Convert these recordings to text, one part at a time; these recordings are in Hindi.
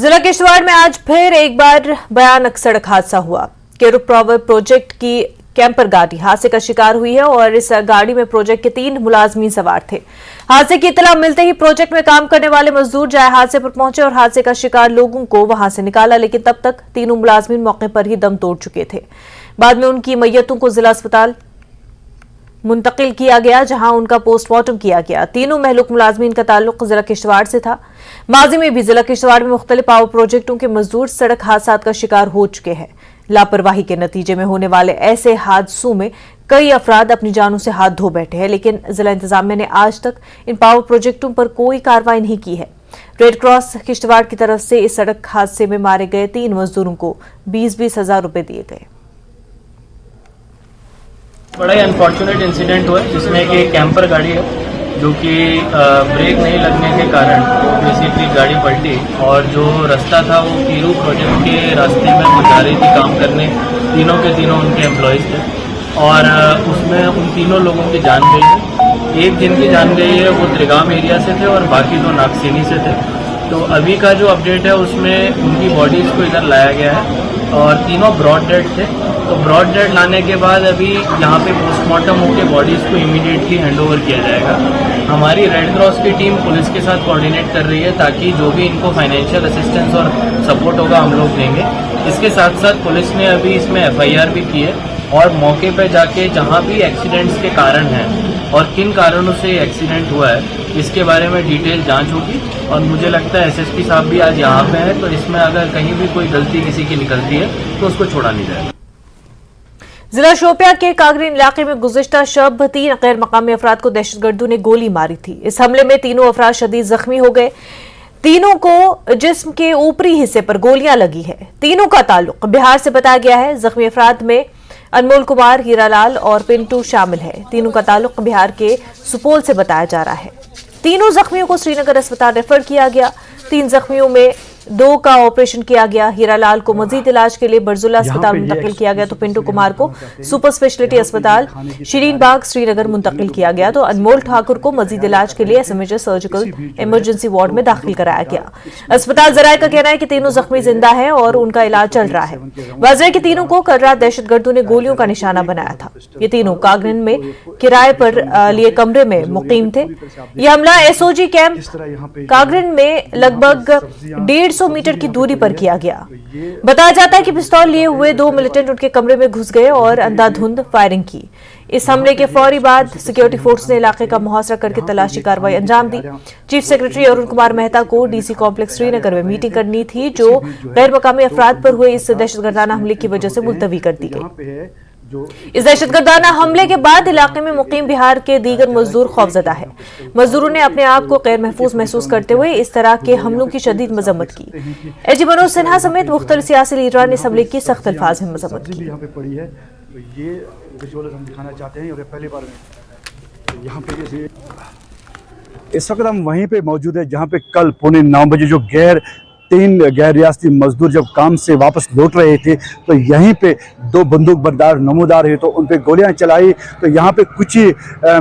जिला किश्तवाड़ में आज फिर एक बार भयानक सड़क हादसा हुआ। केरुप पावर प्रोजेक्ट की कैंपर गाड़ी हादसे का शिकार हुई है और इस गाड़ी में प्रोजेक्ट के 3 मुलाजमीन सवार थे। हादसे की इत्तला मिलते ही प्रोजेक्ट में काम करने वाले मजदूर जाए हादसे पर पहुंचे और हादसे का शिकार लोगों को वहां से निकाला, लेकिन तब तक तीनों मुलाजमीन मौके पर ही दम तोड़ चुके थे। बाद में उनकी मैयतों को जिला अस्पताल मुंतकिल किया गया, जहां उनका पोस्टमार्टम किया गया। तीनों महलूक मुलाजमीन का ताल्लुक जिला किश्तवाड़ से था। माजी में भी जिला किश्तवाड़ में मुख्तलिफ पावर प्रोजेक्टों के मजदूर सड़क हादसा का शिकार हो चुके हैं। लापरवाही के नतीजे में होने वाले ऐसे हादसों में कई अफराद अपनी जानों से हाथ धो बैठे हैं, लेकिन जिला इंतजामिया ने आज तक इन पावर प्रोजेक्टों पर कोई कार्रवाई नहीं की है। रेड क्रॉस किश्तवाड़ की तरफ से इस सड़क हादसे में मारे गए 3 मजदूरों को 20-20 हजार रुपए दिए गए। बड़ा ही अनफॉर्चुनेट इंसिडेंट हुआ है जिसमें कि एक कैंपर गाड़ी है जो कि ब्रेक नहीं लगने के कारण बेसिकली गाड़ी पलटी और जो रास्ता था वो केरू प्रोजेक्ट के रास्ते में वो जा रही थी काम करने। तीनों के तीनों उनके एम्प्लॉयज़ थे और उसमें उन तीनों लोगों की जान गई है। एक जिनकी जान गई है वो त्रिगाम एरिया से थे और बाकी 2 नागसेनी से थे। तो अभी का जो अपडेट है उसमें उनकी बॉडीज़ को इधर लाया गया है और तीनों ब्रॉड डेड थे। तो ब्रॉड डेड लाने के बाद अभी यहाँ पे पोस्टमार्टम होकर बॉडीज़ को इमीडिएटली हैंडओवर किया जाएगा। हमारी रेड क्रॉस की टीम पुलिस के साथ कोऑर्डिनेट कर रही है ताकि जो भी इनको फाइनेंशियल असिस्टेंस और सपोर्ट होगा हम लोग देंगे। इसके साथ साथ पुलिस ने अभी इसमें FIR भी की है और मौके पर जाके जहाँ भी एक्सीडेंट्स के कारण हैं और किन कारणों से एक्सीडेंट हुआ है इसके बारे में डिटेल जांच होगी। और मुझे लगता है SSP साहब भी आज यहाँ पे है, तो इसमें अगर कहीं भी कोई गलती किसी की निकलती है तो उसको छोड़ा नहीं जाएगा। जिला शोपिया के कागरीन इलाके में गुज़िश्ता शब 3 गैर मकामी अफराद को दहशतगर्दों ने गोली मारी थी। इस हमले में तीनों अफराद शदीद जख्मी हो गए। तीनों को जिस्म के ऊपरी हिस्से पर गोलियां लगी है। तीनों का ताल्लुक बिहार से बताया गया है। जख्मी अफराद में अनमोल कुमार, हीरालाल और पिंटू शामिल है। तीनों का ताल्लुक बिहार के सुपौल से बताया जा रहा है। तीनों जख्मियों को श्रीनगर अस्पताल रेफर किया गया। 3 जख्मियों में 2 का ऑपरेशन किया गया। हीरालाल को मजीद इलाज के लिए बरजुल्ला अस्पताल मुंतकिल किया गया, तो पिंटू कुमार को सुपर स्पेशलिटी अस्पताल शीरीन बाग श्रीनगर मुंतकिल किया गया। तो अनमोल ठाकुर को मजीद इलाज के लिए SMHS सर्जिकल इमरजेंसी वार्ड में दाखिल कराया गया। अस्पताल जराये का कहना है कि तीनों जख्मी जिंदा है और उनका इलाज चल रहा है। वाज़ेह कि तीनों को कल रात दहशतगर्दों ने गोलियों का निशाना बनाया था। ये तीनों कागरन में किराए पर लिए कमरे में मुकीम थे। यह हमला SOG कैंप कागरन में लगभग 150 मीटर की दूरी पर किया गया। बताया जाता है कि पिस्तौल लिए हुए 2 मिलिटेंट उनके कमरे में घुस गए और अंधाधुंध फायरिंग की। इस हमले के फौरी बाद सिक्योरिटी फोर्स ने इलाके का मुहासरा करके तलाशी कार्रवाई अंजाम दी। चीफ सेक्रेटरी अरुण कुमार मेहता को DC कॉम्प्लेक्स श्रीनगर में मीटिंग करनी थी, जो गैर मकामी अफराद पर हुए इस दहशतगर्दाना हमले की वजह से मुलतवी कर दी गई। इस दहशतगर्दाना हमले के बाद इलाके में मुकीम बिहार के दीगर मजदूर खौफजदा है। मजदूरों ने अपने आप को गैर महफूज महसूस करते हुए इस तरह के हमलों की शदीद मजम्मत की। AG मनोज सिन्हा समेत मुख्तलिफ सियासी लीडरान ने इस हमले की सख्त अल्फाज में मजम्मत की। इस वक्त हम वहीं पे मौजूद है जहां पे कल पौने 9 बजे जो 3 गैर रियासती मजदूर जब काम से वापस लौट रहे थे तो यहीं पे 2 बंदूक बरदार नमूदार है तो उन पे गोलियां चलाई। तो यहाँ पे कुछ ही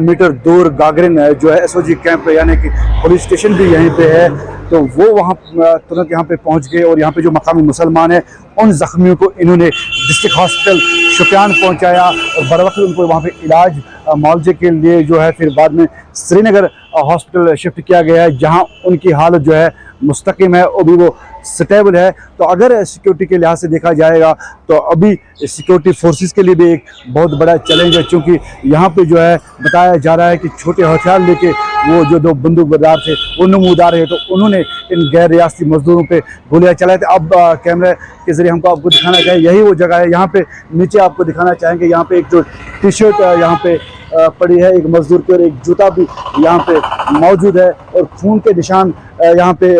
मीटर दूर गागरिन जो है SOG कैंप यानी कि पुलिस स्टेशन भी यहीं पे है, तो वो वहाँ तुरंत यहाँ पे पहुँच गए और यहाँ पे जो मकामी मुसलमान है उन जख्मियों को इन्होंने डिस्ट्रिक्ट हॉस्पिटल शुपियान पहुँचाया और बर वक्त उनको वहाँ पे इलाज मुआवजे के लिए जो है फिर बाद में श्रीनगर हॉस्पिटल शिफ्ट किया गया है, जहाँ उनकी हालत जो है मुस्तकिम है, अभी वो स्टेबल है। तो अगर सिक्योरिटी के लिहाज से देखा जाएगा तो अभी सिक्योरिटी फोर्सेस के लिए भी एक बहुत बड़ा चैलेंज है, क्योंकि यहाँ पे जो है बताया जा रहा है कि छोटे हथियार लेके वो जो 2 बंदूक बरदार थे वो नमूदार है, तो उन्होंने इन गैर रियासती मजदूरों पे गोलियां चलाई थी। अब कैमरे के जरिए हमको आपको दिखाना चाहिए, यही वो जगह है। यहाँ पे नीचे आपको दिखाना चाहेंगे, यहाँ पे एक जो टी-शर्ट यहाँ पे पड़ी है एक मजदूर की और एक जूता भी यहाँ पे मौजूद है और खून के निशान यहाँ पे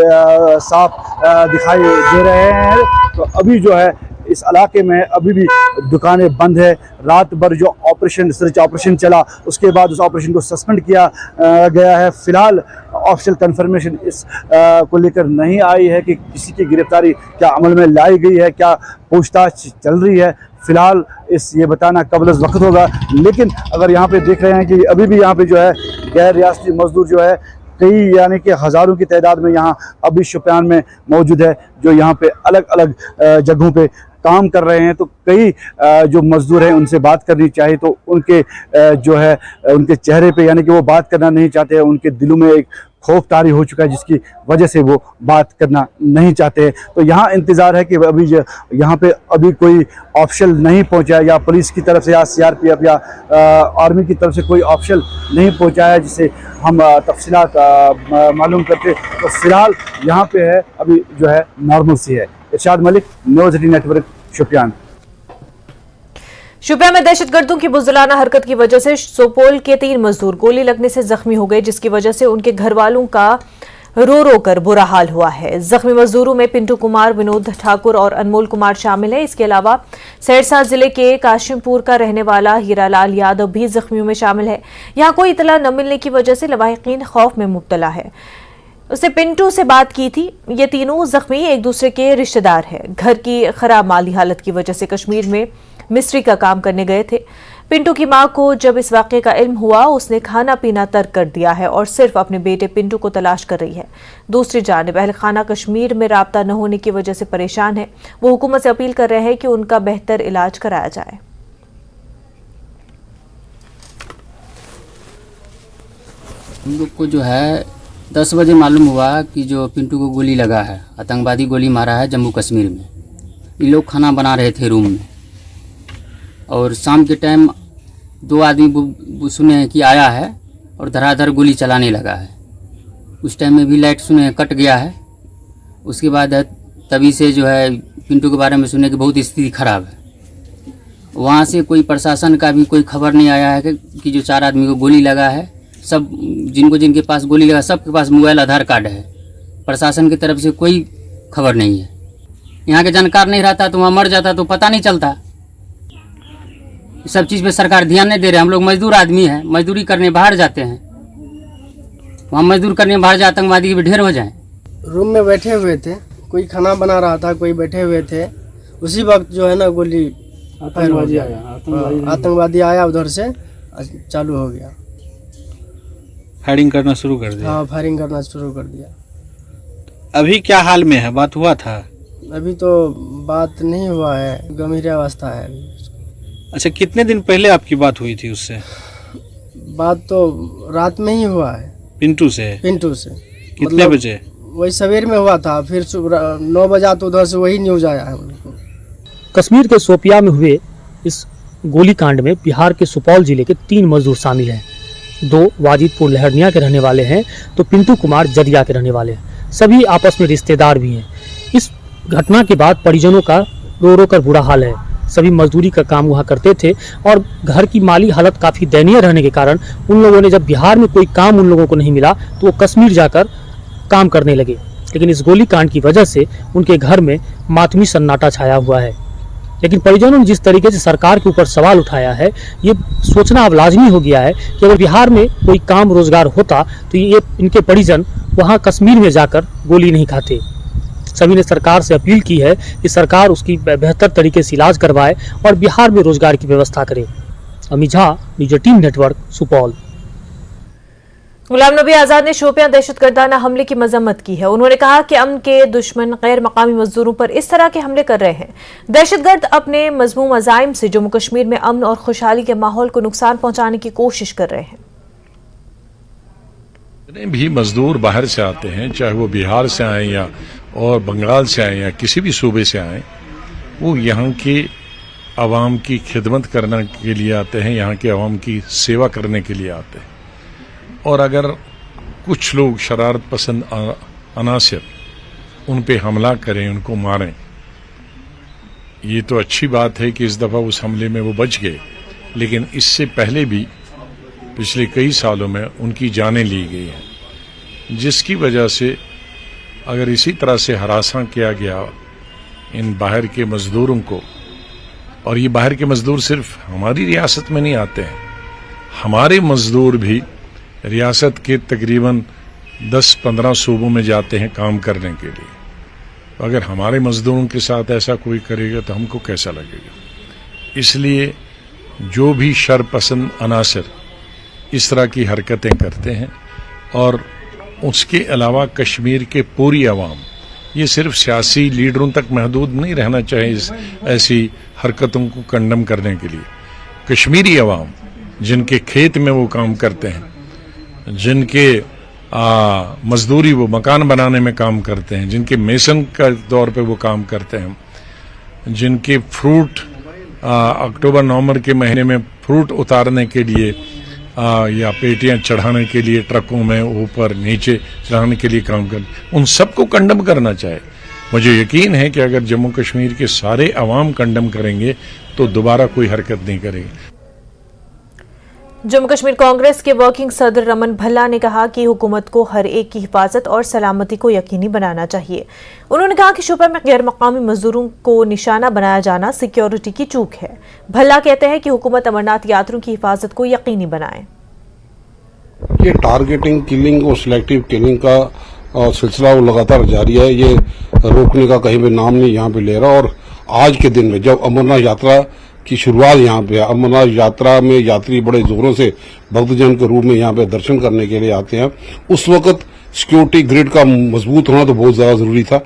साफ दिखाई दे रहे हैं। तो अभी जो है इस इलाके में अभी भी दुकानें बंद है। रात भर जो सर्च ऑपरेशन चला उसके बाद उस ऑपरेशन को सस्पेंड किया गया है। फिलहाल ऑफिशियल कंफर्मेशन इस को लेकर नहीं आई है कि किसी की गिरफ्तारी क्या अमल में लाई गई है, क्या पूछताछ चल रही है। फिलहाल ये बताना कबल वक्त होगा। लेकिन अगर यहाँ पे देख रहे हैं कि अभी भी यहाँ पे जो है गैर रियासती मजदूर जो है कई यानी कि हज़ारों की तादाद में यहाँ अभी शोपियान में मौजूद है, जो यहाँ पे अलग अलग जगहों पे काम कर रहे हैं। तो कई जो मजदूर हैं उनसे बात करनी चाहिए, तो उनके जो है उनके चेहरे पे यानी कि वो बात करना नहीं चाहते हैं, उनके दिलों में एक खौफ तारी हो चुका है जिसकी वजह से वो बात करना नहीं चाहते। तो यहाँ इंतज़ार है कि अभी यहाँ पे अभी कोई ऑप्शन नहीं पहुँचा है, या पुलिस की तरफ से या CRPF या आर्मी की तरफ से कोई ऑप्शन नहीं पहुँचा है जिससे हम तफसीलात मालूम करते। तो फिलहाल यहाँ पे है अभी जो है नॉर्मल सी है। इरशाद मलिक, न्यूज़ 18 नेटवर्क, शोपियान। शोपियां में दहशतगर्दों की बुज़दिलाना हरकत की वजह से सोपोल के 3 मजदूर गोली लगने से जख्मी हो गए, जिसकी वजह से उनके घर वालों का रो कर बुरा हाल हुआ है। जख्मी मजदूरों में पिंटू कुमार, विनोद ठाकुर और अनमोल कुमार शामिल है। इसके अलावा सहरसा जिले के काशिमपुर का रहने वाला हीरालाल यादव भी जख्मियों में शामिल है। यहाँ कोई इतला न मिलने की वजह से लवाहिकीन खौफ में मुब्तला है। उसने पिंटू से बात की थी। ये तीनों जख्मी एक दूसरे के रिश्तेदार हैं। घर की खराब माली हालत की वजह से कश्मीर में मिस्त्री का काम करने गए थे। पिंटू की मां को जब इस वाक़े का इल्म हुआ, उसने खाना पीना तर्क कर दिया है और सिर्फ अपने बेटे पिंटू को तलाश कर रही है। दूसरी जानिब अहल खाना कश्मीर में राब्ता न होने की वजह से परेशान है। वो हुकूमत से अपील कर रहे हैं कि उनका बेहतर इलाज कराया जाए। हम लोग को जो है 10 बजे मालूम हुआ कि जो पिंटू को गोली लगा है, आतंकवादी गोली मारा है जम्मू कश्मीर में। ये लोग खाना बना रहे थे रूम में, और शाम के टाइम 2 आदमी सुने कि आया है और धड़ाधड़ गोली चलाने लगा है। उस टाइम में भी लाइट सुने कट गया है। उसके बाद तभी से जो है पिंटू के बारे में सुने कि बहुत स्थिति खराब है। वहाँ से कोई प्रशासन का भी कोई खबर नहीं आया है कि जो 4 आदमी को गोली लगा है, सब जिनके पास गोली लगा सबके पास मोबाइल आधार कार्ड है। प्रशासन की तरफ से कोई खबर नहीं है। यहाँ के जानकार नहीं रहता तो वहाँ मर जाता तो पता नहीं चलता। सब चीज़ पे सरकार ध्यान नहीं दे रहे। हम लोग मजदूर आदमी हैं, मजदूरी करने बाहर जाते हैं। वहाँ मजदूर करने बाहर जाए आतंकवादी भी ढेर हो जाए। रूम में बैठे हुए थे, कोई खाना बना रहा था, कोई बैठे हुए थे। उसी वक्त जो है ना गोली आतंकवादी आया उधर से चालू हो गया। फायरिंग करना शुरू कर दिया। हाँ, फायरिंग करना शुरू कर दिया। अभी क्या हाल में है? बात हुआ था? अभी तो बात नहीं हुआ है, गंभीर अवस्था है अभी। अच्छा, कितने दिन पहले आपकी बात हुई थी उससे? बात तो रात में ही हुआ है। पिंटू से? पिंटू से। कितने बजे? वही सवेर में हुआ था, फिर 9 बजा तो उधर से वही न्यूज आया है हम लोग को। कश्मीर के शोपियां में हुए इस गोलीकांड में बिहार के सुपौल जिले के 3 मजदूर शामिल हैं। 2 वाजिदपुर लहरनिया के रहने वाले हैं, तो पिंटू कुमार जदिया के रहने वाले हैं। सभी आपस में रिश्तेदार भी हैं। इस घटना के बाद परिजनों का रो कर बुरा हाल है। सभी मजदूरी का काम वहाँ करते थे और घर की माली हालत काफ़ी दयनीय रहने के कारण उन लोगों ने जब बिहार में कोई काम उन लोगों को नहीं मिला तो वो कश्मीर जाकर काम करने लगे। लेकिन इस गोलीकांड की वजह से उनके घर में मातमी सन्नाटा छाया हुआ है। लेकिन परिजनों ने जिस तरीके से सरकार के ऊपर सवाल उठाया है, ये सोचना अब लाजमी हो गया है कि अगर बिहार में कोई काम रोजगार होता तो ये इनके परिजन वहाँ कश्मीर में जाकर गोली नहीं खाते। सभी ने सरकार से अपील की है कि सरकार उसकी बेहतर तरीके से इलाज करवाए और बिहार में रोजगार की व्यवस्था करे। Amit Jha, News 18 Network, Supaul. गुलाम नबी आजाद ने शोपियां दहशतगर्दाना हमले की मजम्मत की है। उन्होंने कहा कि अमन के दुश्मन गैर मकामी मजदूरों पर इस तरह के हमले कर रहे हैं। दहशतगर्द अपने मजमूम अज़ाइम से जम्मू कश्मीर में अमन और खुशहाली के माहौल को नुकसान पहुंचाने की कोशिश कर रहे हैं। जितने भी मजदूर बाहर से आते हैं, चाहे वो बिहार से आए या और बंगाल से आए या किसी भी सूबे से आए, वो यहाँ के आवाम की खिदमत करने के लिए आते हैं, यहाँ के आवाम की सेवा करने के लिए आते हैं। और अगर कुछ लोग शरारत पसंद अनासिर उन पे हमला करें, उनको मारें, ये तो अच्छी बात है कि इस दफ़ा उस हमले में वो बच गए। लेकिन इससे पहले भी पिछले कई सालों में उनकी जानें ली गई हैं, जिसकी वजह से अगर इसी तरह से हरासा किया गया इन बाहर के मज़दूरों को, और ये बाहर के मज़दूर सिर्फ हमारी रियासत में नहीं आते हैं, हमारे मज़दूर भी रियासत के तकरीबन 10-15 सूबों में जाते हैं काम करने के लिए। तो अगर हमारे मज़दूरों के साथ ऐसा कोई करेगा तो हमको कैसा लगेगा। इसलिए जो भी शर पसंद अनासर इस तरह की हरकतें करते हैं और उसके अलावा कश्मीर के पूरी आवाम, ये सिर्फ सियासी लीडरों तक महदूद नहीं रहना चाहिए ऐसी हरकतों को कंडम करने के लिए। कश्मीरी आवाम जिनके खेत में वो काम करते हैं, जिनके मजदूरी वो मकान बनाने में काम करते हैं, जिनके मेसन का तौर पे वो काम करते हैं, जिनके फ्रूट अक्टूबर नवंबर के महीने में फ्रूट उतारने के लिए या पेटियां चढ़ाने के लिए ट्रकों में ऊपर नीचे चढ़ाने के लिए काम कर, उन सबको कंडम करना चाहिए। मुझे यकीन है कि अगर जम्मू कश्मीर के सारे अवाम कंडम करेंगे तो दोबारा कोई हरकत नहीं करेगी। जम्मू कश्मीर कांग्रेस के वर्किंग सदर रमन भल्ला ने कहा कि हुकूमत को हर एक की हिफाजत और सलामती को यकीनी बनाना चाहिए। उन्होंने कहा कि शोपियां में गैर मकामी मजदूरों को निशाना बनाया जाना सिक्योरिटी की चूक है। भल्ला कहते हैं कि हुकूमत अमरनाथ यात्रियों की हिफाजत को यकीनी बनाए। ये टारगेटिंग किलिंग और सिलेक्टिव किलिंग का सिलसिला लगातार जारी है। ये रोकने का कहीं भी नाम नहीं यहाँ पे ले रहा। और आज के दिन में जब अमरनाथ यात्रा की शुरुआत यहाँ पे है, अमरनाथ यात्रा में यात्री बड़े जोरों से भक्तजन के रूप में यहाँ पे दर्शन करने के लिए आते हैं, उस वक्त सिक्योरिटी ग्रिड का मजबूत होना तो बहुत ज्यादा जरूरी था।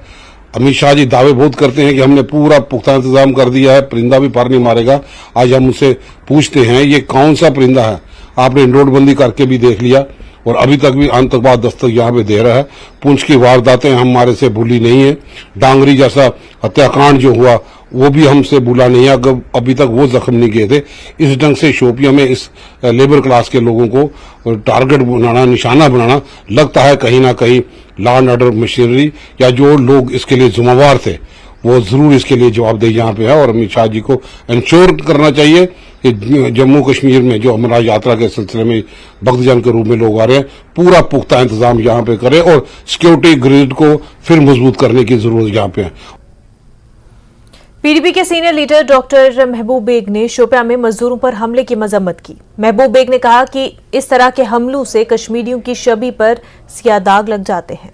अमित शाह जी दावे बहुत करते हैं कि हमने पूरा पुख्ता इंतजाम कर दिया है, परिंदा भी पार नहीं मारेगा। आज हम उनसे पूछते हैं ये कौन सा परिंदा है? आपने नोटबंदी करके भी देख लिया और अभी तक भी आतंकवाद दस्तक यहाँ पे दे रहा है। पुंछ की वारदातें हमारे से भूली नहीं है। डांगरी जैसा हत्याकांड जो हुआ वो भी हमसे भूला नहीं है, अभी तक वो जख्म नहीं किए थे। इस ढंग से शोपियां में इस लेबर क्लास के लोगों को टारगेट बनाना, निशाना बनाना, लगता है कहीं ना कहीं लॉ एंड ऑर्डर मशीनरी या जो लोग इसके लिए जिम्मेवार थे वो जरूर इसके लिए जवाबदेही यहाँ पे है। और अमित शाह जी को इंश्योर करना चाहिए कि जम्मू कश्मीर में जो अमरनाथ यात्रा के सिलसिले में भक्तजन के रूप में लोग आ रहे हैं, पूरा पुख्ता इंतजाम यहाँ पे करें और सिक्योरिटी ग्रिड को फिर मजबूत करने की जरूरत यहाँ पे है। पीडीपी के सीनियर लीडर डॉक्टर महबूब बेग ने शोपियां में मजदूरों पर हमले की मजम्मत की। महबूब बेग ने कहा कि इस तरह के हमलों से कश्मीरियों की छवि पर सियाह दाग लग जाते हैं।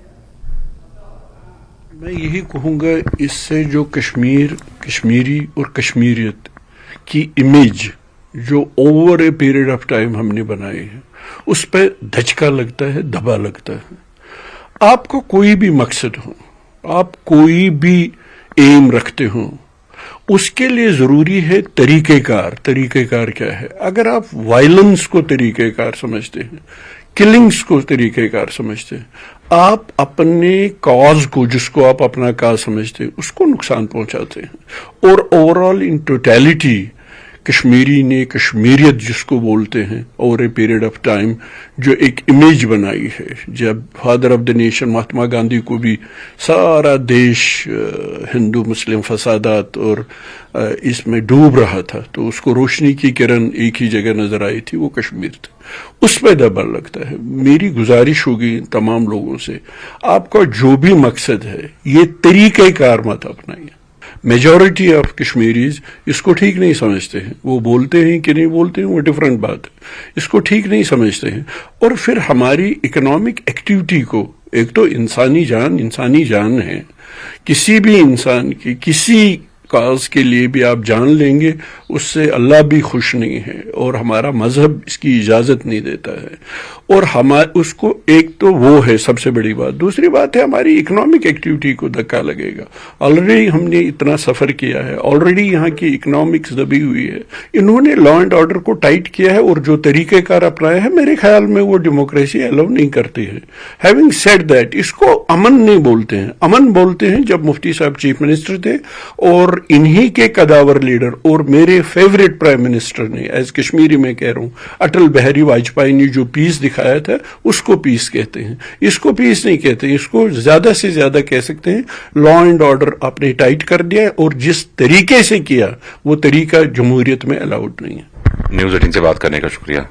मैं यही कहूंगा, इससे जो कश्मीर, कश्मीरी और कश्मीरियत की इमेज जो over a period of time हमने बनाई है, उस पर धचका लगता है, दबा लगता है। आपको कोई भी मकसद हो, आप कोई भी एम रखते हो, उसके लिए जरूरी है तरीकेकार। तरीकेकार क्या है? अगर आप वायलेंस को तरीकेकार समझते हैं, किलिंग्स को तरीकेकार समझते हैं, आप अपने कॉज को, जिसको आप अपना कॉज समझते हैं, उसको नुकसान पहुंचाते हैं। और ओवरऑल इन टोटलिटी कश्मीरी ने कश्मीरियत जिसको बोलते हैं over a period of time जो एक इमेज बनाई है, जब father of the nation Mahatma Gandhi को भी सारा देश हिंदू मुस्लिम फसादात और इसमें डूब रहा था, तो उसको रोशनी की किरण एक ही जगह नजर आई थी, वो कश्मीर था। उस पर दबाव लगता है। मेरी गुजारिश होगी तमाम लोगों से, आपका जो भी मकसद है ये तरीक़ेकार मत अपनाइए। मेजॉरिटी ऑफ कश्मीरीज इसको ठीक नहीं समझते हैं। वो बोलते हैं कि नहीं बोलते हैं वो डिफरेंट बात है, इसको ठीक नहीं समझते हैं। और फिर हमारी इकोनॉमिक एक्टिविटी को, एक तो इंसानी जान है, किसी भी इंसान की किसी काज के लिए भी आप जान लेंगे, उससे अल्लाह भी खुश नहीं है और हमारा मजहब इसकी इजाजत नहीं देता है। और हमारे उसको, एक तो वो है सबसे बड़ी बात। दूसरी बात है हमारी इकोनॉमिक एक्टिविटी को धक्का लगेगा। ऑलरेडी हमने इतना सफर किया है, ऑलरेडी यहाँ की इकोनॉमिक्स दबी हुई है। इन्होंने लॉ एंड ऑर्डर को टाइट किया है और जो तरीकेकार अपनाए हैं, मेरे ख्याल में वो डेमोक्रेसी अलाउ नहीं करती है। हैविंग सेड दैट, इसको अमन नहीं बोलते हैं। अमन बोलते हैं जब मुफ्ती साहब चीफ मिनिस्टर थे और इन्हीं के कदावर लीडर और मेरे फेवरेट प्राइम मिनिस्टर ने, एज कश्मीरी में कह रहा हूं, अटल बिहारी वाजपेयी ने जो पीस दिखाया था उसको पीस कहते हैं। इसको पीस नहीं कहते, इसको ज्यादा से ज्यादा कह सकते हैं लॉ एंड ऑर्डर आपने टाइट कर दिया और जिस तरीके से किया वो तरीका जमहूरियत में अलाउड नहीं है। न्यूज़ 18 से बात करने का शुक्रिया।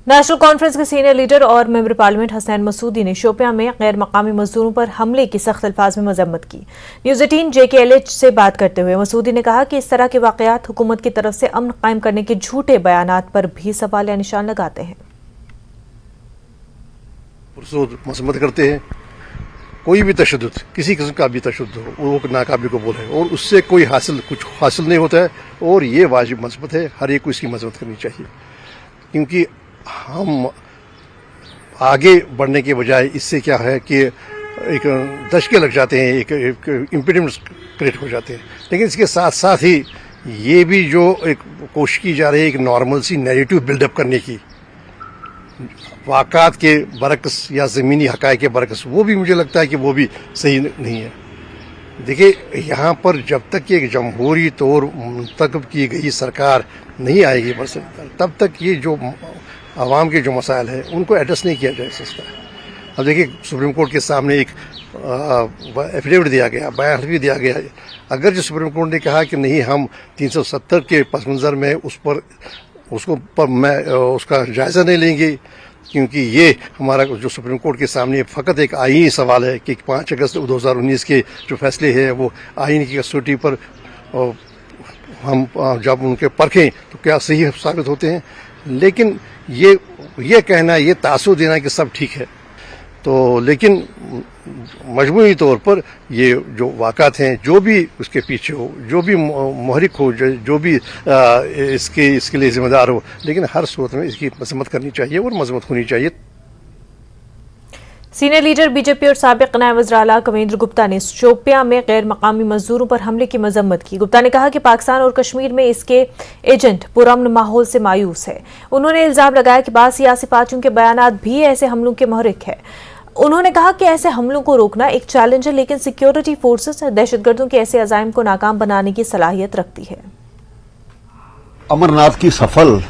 नेशनल कॉन्फ्रेंस के सीनियर लीडर और मेंबर पार्लियामेंट हसनैन मसूदी ने शोपियां में गैर मकामी मजदूरों पर हमले की सख्त अल्फाज में मजम्मत की। न्यूज़ 18 JKLH से बात करते हुए मसूदी ने कहा कि इस तरह के वाकयात हुकूमत की तरफ से अमन कायम करने के झूठे बयानात पर भी सवाल या निशान लगाते हैं। मजम्मत करते हैं, कोई भी तशद्दुद, किसी किस्म का भी तशद्दुद हो, वो नाकाबिल कबूल है और उससे कोई कुछ हासिल नहीं होता है। और ये वाजिब मजम्मत है, हर एक को इसकी मजम्मत करनी चाहिए, क्योंकि हम आगे बढ़ने के बजाय इससे क्या है कि एक दशके लग जाते हैं, एक इम्पीडेंस क्रिएट हो जाते हैं। लेकिन इसके साथ साथ ही ये भी जो एक कोशिश की जा रही है एक नॉर्मल सी नैरेटिव बिल्डअप करने की, वाक़ात के बरक्स या ज़मीनी हक़ाइक़ के बरक्स, वो भी मुझे लगता है कि वो भी सही नहीं है। देखिए, यहाँ पर जब तक कि एक जमहूरी तौर मुंतखब की गई सरकार नहीं आएगी बस, तब तक ये जो आवाम के जो मसाइल हैं उनको एड्रेस नहीं किया जा सकता। अब देखिए, सुप्रीम कोर्ट के सामने एक एफिडेविट दिया गया, बयान भी दिया गया। अगर जो सुप्रीम कोर्ट ने कहा कि नहीं, हम 370 के पस मंज़र में उसका जायज़ा नहीं लेंगे, क्योंकि ये हमारा जो सुप्रीम कोर्ट के सामने फ़कत एक आईनी सवाल है कि 5 अगस्त 2019 के जो फैसले हैं वो आईन की कसौटी पर हम जब उनके परखें तो क्या सही साबित होते हैं। लेकिन ये कहना, ये तासुर देना कि सब ठीक है, तो लेकिन मजमूई तौर पर ये जो वाक़ात हैं, जो भी उसके पीछे हो, जो भी मुहरिक हो, जो भी इसके लिए जिम्मेदार हो, लेकिन हर सूरत में इसकी मजम्मत करनी चाहिए और मजम्मत होनी चाहिए। सीनियर लीडर बीजेपी और साबिक नायब वज़ीर आला कविंद्र गुप्ता ने शोपियां में गैर मकामी मजदूरों पर हमले की मजम्मत की। गुप्ता ने कहा कि पाकिस्तान और कश्मीर में इसके एजेंट पुरअमन माहौल से मायूस है। उन्होंने इल्जाम लगाया कि बाद सियासी पार्टियों के बयानात भी ऐसे हमलों के महरिक है। उन्होंने कहा कि ऐसे हमलों को रोकना एक चैलेंज है, लेकिन सिक्योरिटी फोर्सेस दहशतगर्दों के ऐसे अज़ाइम को नाकाम बनाने की सलाहियत रखती है। अमरनाथ की सफल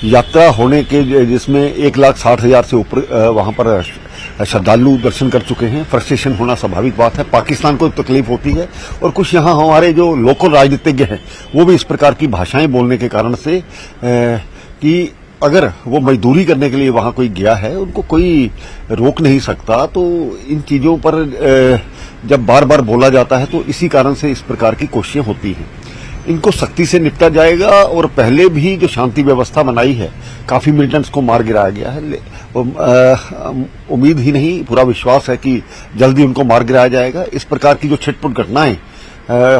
यात्रा होने के जिसमें 1,60,000 से ऊपर वहां पर श्रद्धालु दर्शन कर चुके हैं, फ्रस्ट्रेशन होना स्वाभाविक बात है। पाकिस्तान को तकलीफ होती है और कुछ यहाँ हमारे जो लोकल राजनीतिज्ञ हैं वो भी इस प्रकार की भाषाएं बोलने के कारण से कि अगर वो मजदूरी करने के लिए वहां कोई गया है उनको कोई रोक नहीं सकता। तो इन चीजों पर जब बार बार बोला जाता है तो इसी कारण से इस प्रकार की कोशिशें होती हैं। इनको सख्ती से निपटा जाएगा और पहले भी जो शांति व्यवस्था बनाई है, काफी मिलिटेंट्स को मार गिराया गया है। उम्मीद ही नहीं, पूरा विश्वास है कि जल्दी उनको मार गिराया जाएगा। इस प्रकार की जो छिटपुट घटनाएं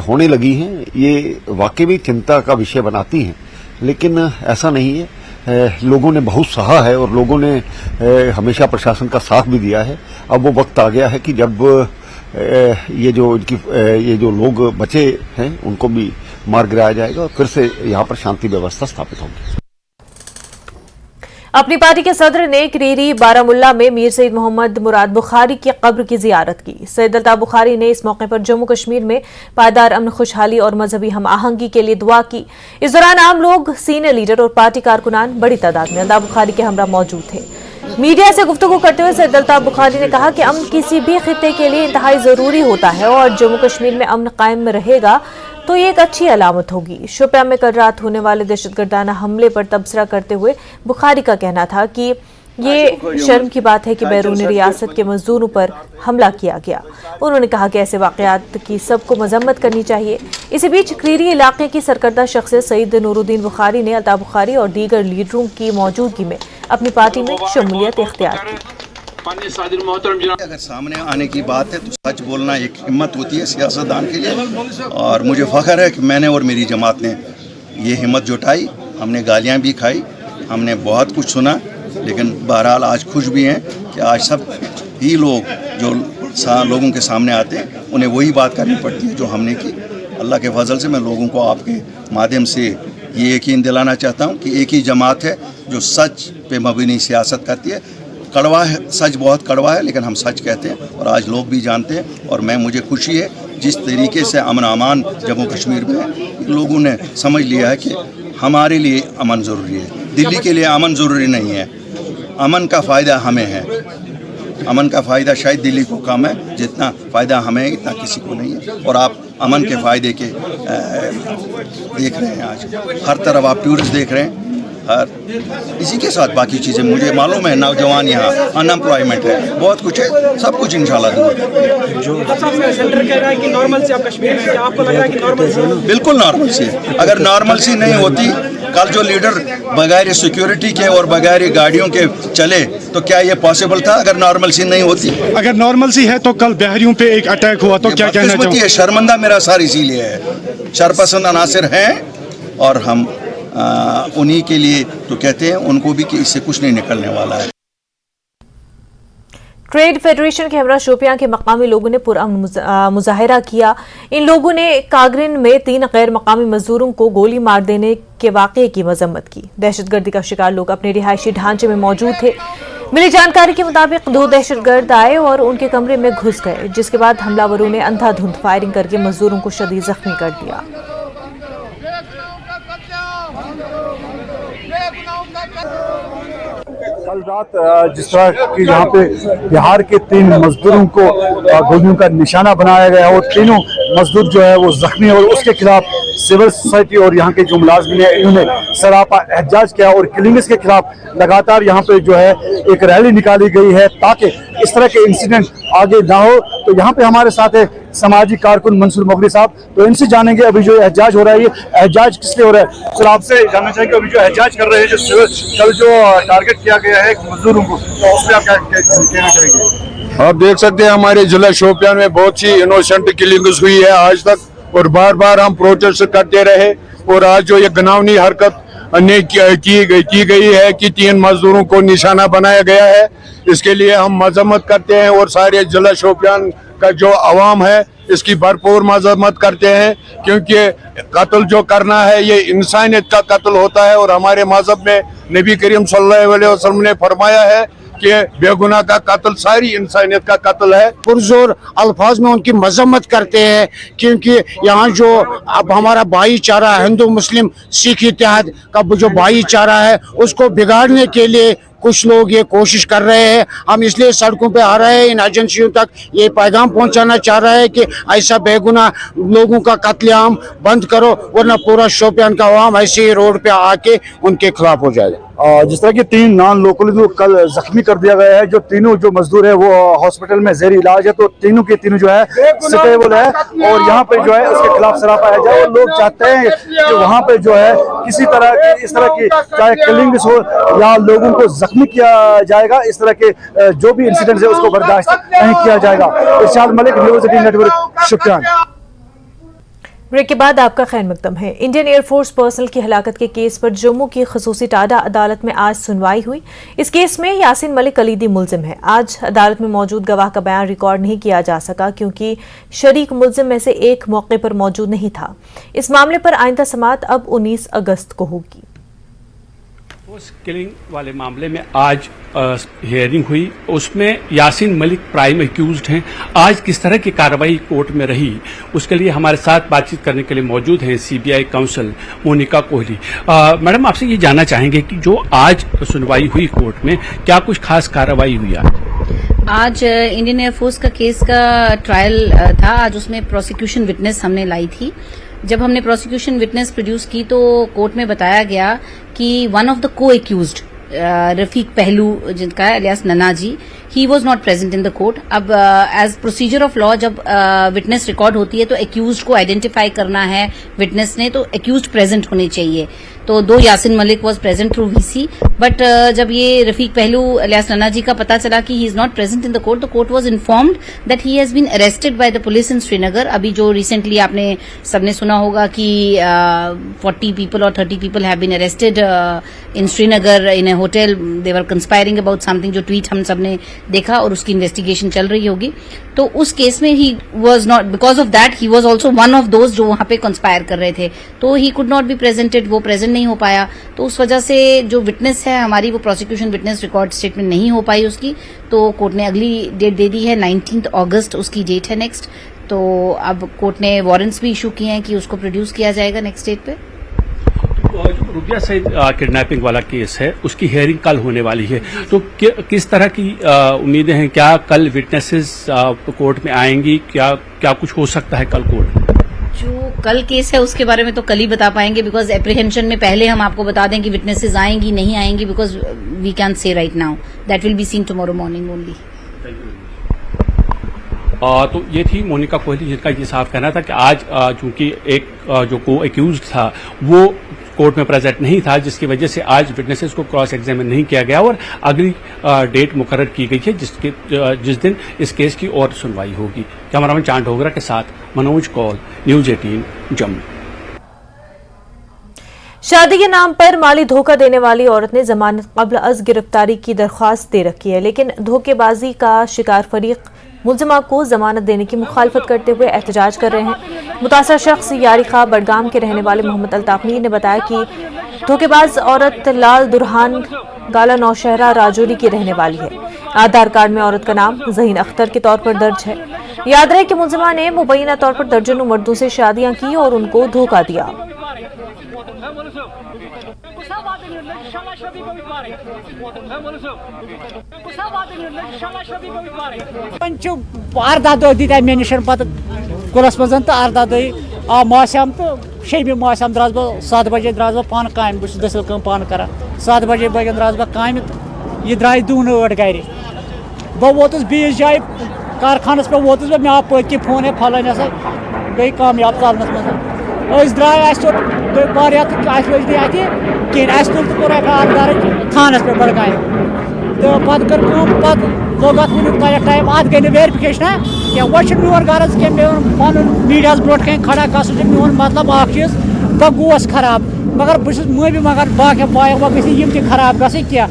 होने लगी हैं ये वाकई में चिंता का विषय बनाती हैं, लेकिन ऐसा नहीं है। लोगों ने बहुत सहा है और लोगों ने हमेशा प्रशासन का साथ भी दिया है। अब वो वक्त आ गया है कि जब ये जो लोग बचे हैं उनको भी मार गिराया जाएगा और फिर से यहाँ पर शांति व्यवस्था स्थापित होगी। अपनी पार्टी के सदर ने क्रीरी बारामुल्ला में मीर सईद मोहम्मद मुराद बुखारी की कब्र की जियारत की। सैयद अल्ताफ बुखारी ने इस मौके पर जम्मू कश्मीर में पायदार अमन, खुशहाली और मजहबी हम आहंगी के लिए दुआ की। इस दौरान आम लोग, सीनियर लीडर और पार्टी कारकुनान बड़ी तादाद में अल्ताफ बुखारी के हमरा मौजूद थे। मीडिया से गुफ्तगू करते हुए सैयद अल्ताफ बुखारी ने कहा कि अमन किसी भी खित्ते के लिए इंतहाई जरूरी होता है और जम्मू कश्मीर में अमन कायम रहेगा तो ये एक अच्छी अलामत होगी। शोपियां में कल रात होने वाले दहशतगर्दाना हमले पर तबसरा करते हुए बुखारी का कहना था कि ये शर्म की बात है कि बैरूनी रियासत के मजदूरों पर हमला किया गया। उन्होंने कहा कि ऐसे वाकयात की सबको मजम्मत करनी चाहिए। इसी बीच क्रीरी इलाके की सरकर्दा शख्सियत सईद नूरुद्दीन बुखारी ने अल्ताफ बुखारी और दीगर लीडरों की मौजूदगी में अपनी पार्टी में शमूलियत इख्तियार की। अगर सामने आने की बात है तो सच बोलना एक हिम्मत होती है सियासतदान के लिए, और मुझे फख्र है कि मैंने और मेरी जमात ने ये हिम्मत जुटाई। हमने गालियां भी खाई, हमने बहुत कुछ सुना, लेकिन बहरहाल आज खुश भी हैं कि आज सब ही लोग जो लोगों के सामने आते हैं उन्हें वही बात करनी पड़ती है जो हमने की। अल्लाह के फजल से मैं लोगों को आपके माध्यम से ये यकीन दिलाना चाहता हूँ कि एक ही जमात है जो सच पे मबनी सियासत करती है। कड़वा है, सच बहुत कड़वा है, लेकिन हम सच कहते हैं और आज लोग भी जानते हैं। और मुझे खुशी है जिस तरीके से अमन अमान जम्मू कश्मीर में है, लोगों ने समझ लिया है कि हमारे लिए अमन ज़रूरी है, दिल्ली के लिए अमन ज़रूरी नहीं है। अमन का फ़ायदा हमें है, अमन का फ़ायदा शायद दिल्ली को कम है, जितना फ़ायदा हमें है इतना किसी को नहीं है। और आप अमन के फ़ायदे के देख रहे हैं, आज हर तरफ आप टूरिस्ट देख रहे हैं। इसी के साथ बाकी चीज़ें मुझे मालूम है, नौजवान यहाँ अनएम्प्लॉयमेंट है, बहुत कुछ है, सब कुछ इंशाल्लाह दूर सेंटर कह रहा है कि नॉर्मल से आप कश्मीर में, क्या आपको लग रहा है कि नॉर्मल से? बिल्कुल नॉर्मल सी। अगर नॉर्मल सी नहीं होती, कल जो लीडर बगैर सिक्योरिटी के और बगैर गाड़ियों के चले तो क्या ये पॉसिबल था? अगर नॉर्मल सी नहीं होती, अगर नॉर्मल सी है तो कल बिहारियों पे एक अटैक हुआ तो क्या कहना चाहिए? शर्मिंदा मेरा सार इसीलिए है, शरपसंद अनासिर हैं और हम उन्हीं के लिए तो कहते हैं उनको भी कि इससे कुछ नहीं निकलने वाला है। ट्रेड फेडरेशन के हमरा शोपियां के मकामी लोगों ने पुरअमन मुजाहिरा किया। इन लोगों ने कागरिन में 3 गैर मकामी मजदूरों को गोली मार देने के वाकये की मजम्मत की। दहशतगर्दी का शिकार लोग अपने रिहायशी ढांचे में मौजूद थे। मिली जानकारी के मुताबिक 2 दहशतगर्द आए और उनके कमरे में घुस गए, जिसके बाद हमलावरों ने अंधाधुंध फायरिंग करके मजदूरों को शदीद जख्मी कर दिया। कल रात जिस तरह की यहाँ पे बिहार के 3 मजदूरों को गोलियों का निशाना बनाया गया और तीनों मजदूर जो है वो जख्मी, और उसके खिलाफ सिविल सोसाइटी और यहाँ के जो मुलाजमीन है इन्होंने सरापा एहतजाज किया और किलिंग्स के खिलाफ लगातार यहाँ पे जो है एक रैली निकाली गई है ताकि इस तरह के इंसिडेंट आगे ना हो। तो यहाँ पे हमारे साथ है समाजी कारकुन मंसूर मोगरी साहब, तो इनसे जानेंगे अभी जो एहतजाज हो रहा है ये एहतजाज किस लिए हो रहा है। सर आपसे जानना चाहेंगे अभी जो एहतजाज कर रहे हैं, जो कल जो टारगेट किया गया है मजदूरों को, तो उसमें आप क्या कहना चाहेंगे। आप देख सकते हैं हमारे जिला शोपियान में बहुत सी इनोसेंट किलिंग्स हुई है आज तक, और बार बार हम प्रोटेस्ट करते रहे, और आज जो ये घिनौनी हरकत की गई है कि 3 मजदूरों को निशाना बनाया गया है, इसके लिए हम मजम्मत करते हैं और सारे जिला शोपियान का जो अवाम है इसकी भरपूर मजम्मत करते हैं, क्योंकि कत्ल जो करना है ये इंसानियत का कत्ल होता है। और हमारे मजहब में नबी करीम सल्लल्लाहु अलैहि वसल्लम ने फरमाया है कि बेगुनाह का कत्ल सारी इंसानियत का कत्ल है। पुरजोर अल्फाज में उनकी मजम्मत करते हैं, क्योंकि यहाँ जो अब हमारा भाईचारा हिंदू मुस्लिम सिख इत्तेहाद का जो भाईचारा है उसको बिगाड़ने के लिए कुछ लोग ये कोशिश कर रहे हैं। हम इसलिए सड़कों पे आ रहे हैं, इन एजेंसियों तक ये पैगाम पहुंचाना चाह रहे हैं कि ऐसा बेगुनाह लोगों का कत्लेआम बंद करो, वरना पूरा शोपियान का अवाम ऐसे ही रोड पे आके उनके खिलाफ हो जाएगा। जिस तरह की 3 नॉन लोकल को कल जख्मी कर दिया गया है, जो तीनों जो मजदूर है वो हॉस्पिटल में जेर इलाज है, तो तीनों के तीनों जो है स्टेबल है और यहाँ पे जो है उसके खिलाफ सरापा है जाए। और लोग चाहते हैं कि वहाँ पे जो है किसी तरह की इस तरह की चाहे किलिंग्स हो या लोगों को जख्मी किया जाएगा, इस तरह के जो भी इंसिडेंट है उसको बर्दाश्त नहीं किया जाएगा। इरशाद मलिक, न्यूज़ 18 नेटवर्क, शुक्रिया। ब्रेक के बाद आपका खैर मकदम है। इंडियन एयरफोर्स पर्सनल की हलाकत के केस पर जम्मू की खसूसी टाडा अदालत में आज सुनवाई हुई। इस केस में यासीन मलिक कलीदी मुल्जिम है। आज अदालत में मौजूद गवाह का बयान रिकॉर्ड नहीं किया जा सका क्योंकि शरीक मुल्जिम में से एक मौके पर मौजूद नहीं था। इस मामले पर आइंदा समाअत अब 19 अगस्त को होगी। उस किलिंग वाले मामले में आज हियरिंग हुई, उसमें यासीन मलिक प्राइम एक्यूज्ड हैं। आज किस तरह की कार्रवाई कोर्ट में रही, उसके लिए हमारे साथ बातचीत करने के लिए मौजूद हैं CBI counsel Monika Kohli. Madam, आपसे ये जानना चाहेंगे कि जो आज सुनवाई हुई कोर्ट में, क्या कुछ खास कार्रवाई हुई आज इंडियन एयरफोर्स का केस का ट्रायल था। आज उसमें प्रोसिक्यूशन विटनेस हमने लाई थी। जब हमने प्रोसिक्यूशन विटनेस प्रोड्यूस की तो कोर्ट में बताया गया कि one of the co accused Rafiq Pahlu, जिनका है alias Nanna ji, he was not present in the court. अब एज प्रोसीजर ऑफ लॉ जब विटनेस रिकॉर्ड होती है तो एक्यूज्ड को आइडेंटिफाई करना है विटनेस ने, तो एक्यूज्ड प्रेजेंट होने चाहिए। तो 2 Yasin Malik was present through VC, but जब ये रफीक पहलू अलियास नन्ना जी का पता चला कि he is not present in the court, तो court was informed that he has been arrested by the police in Srinagar. अभी जो रिसेंटली आपने सबने सुना होगा कि 40 पीपल और 30 people have been arrested in Srinagar in a hotel. They were conspiring about something, जो ट्वीट हम सबने देखा, और उसकी इन्वेस्टिगेशन चल रही होगी। तो उस केस में ही was not, because of that he was also one of those जो वहां पे कंस्पायर कर रहे थे, तो he could not be presented, वो प्रेजेंट नहीं हो पाया। तो उस वजह से जो विटनेस है हमारी, वो प्रोसिक्यूशन विटनेस रिकॉर्ड स्टेटमेंट नहीं हो पाई उसकी, तो कोर्ट ने अगली डेट दे दी है, 19 अगस्त उसकी डेट है नेक्स्ट। तो अब कोर्ट ने वारंट्स भी इशू किए हैं कि उसको प्रोड्यूस किया जाएगा नेक्स्ट डेट पे। जो रुबिया सईद किडनैपिंग वाला केस है, उसकी हियरिंग कल होने वाली है, तो किस तरह की उम्मीदें हैं? क्या कल विटनेसेस कोर्ट में आएंगी? क्या कुछ हो सकता है कल कोर्ट में? जो कल केस है उसके बारे में तो कल ही बता पाएंगे, बिकॉज एप्रीहेंशन में पहले हम आपको बता दें कि विटनेसेस आएंगी नहीं आएंगी, because we can say right now, that will be seen tomorrow morning only. तो ये थी मोनिका कोहली, जिनका ये साफ कहना था कि आज चूंकि एक जो को एक्यूज्ड था वो कोर्ट में प्रेजेंट नहीं था, जिसकी वजह से आज विटनेसेस को क्रॉस एग्जामिन नहीं किया गया और अगली डेट मुकर्रर की गई है जिस दिन इस केस की और सुनवाई होगी। कैमरामैन चांद डोगरा के साथ मनोज कौल, न्यूज़ 18 जम्मू। शादी के नाम पर माली धोखा देने वाली औरत ने जमानत कब्ल अज गिरफ्तारी की दरख्वास्त दे रखी है, लेकिन धोखेबाजी का शिकार फरीक मुलजमा को जमानत देने की मुखालफत करते हुए एहतजाज कर रहे हैं। मुतासर शख्स यारी खा बडगाम के रहने वाले मोहम्मद अल्ताफ मीर ने बताया कि धोखेबाज औरत लाल दुरहान गाला नौशहरा राजौरी की रहने वाली है। आधार कार्ड में औरत का नाम जहीन अख्तर के तौर पर दर्ज है। याद रहे कि मुलजमा ने मुबैना तौर पर दर्जनों मर्दों से शादियां की और उनको धोखा दिया। अर्धा दह दी मे निश कुलस मज तो अर्धा दह आ मासम तो शेबी मासम द्रास बह 7 बजे द्रास बह पान काम बस दसल कम पान कर 7 बजे बगन द्रास बह काम तो यह द्राय दून 8 गर बह वोतुस बीस जाए कारखानस पे वोतुस बह मे आप पत्ति फोन है फलान हसा गई कामयाब चालनस मज द्राय लज नी अत कहें तुल तो कोर एफआईआर थानस पे बड़गाम तो पत कर लोग अत वुक टाइम अत गई वेरिफिकेशन क्या वह मोन गर्ज क्या मे पन मीडिया ब्रो कन खड़ा गसन मोन मतलब अ चीज बह गोस खराब मगर बहुत माफी मगर बाकी बायक गम खराब गई क्या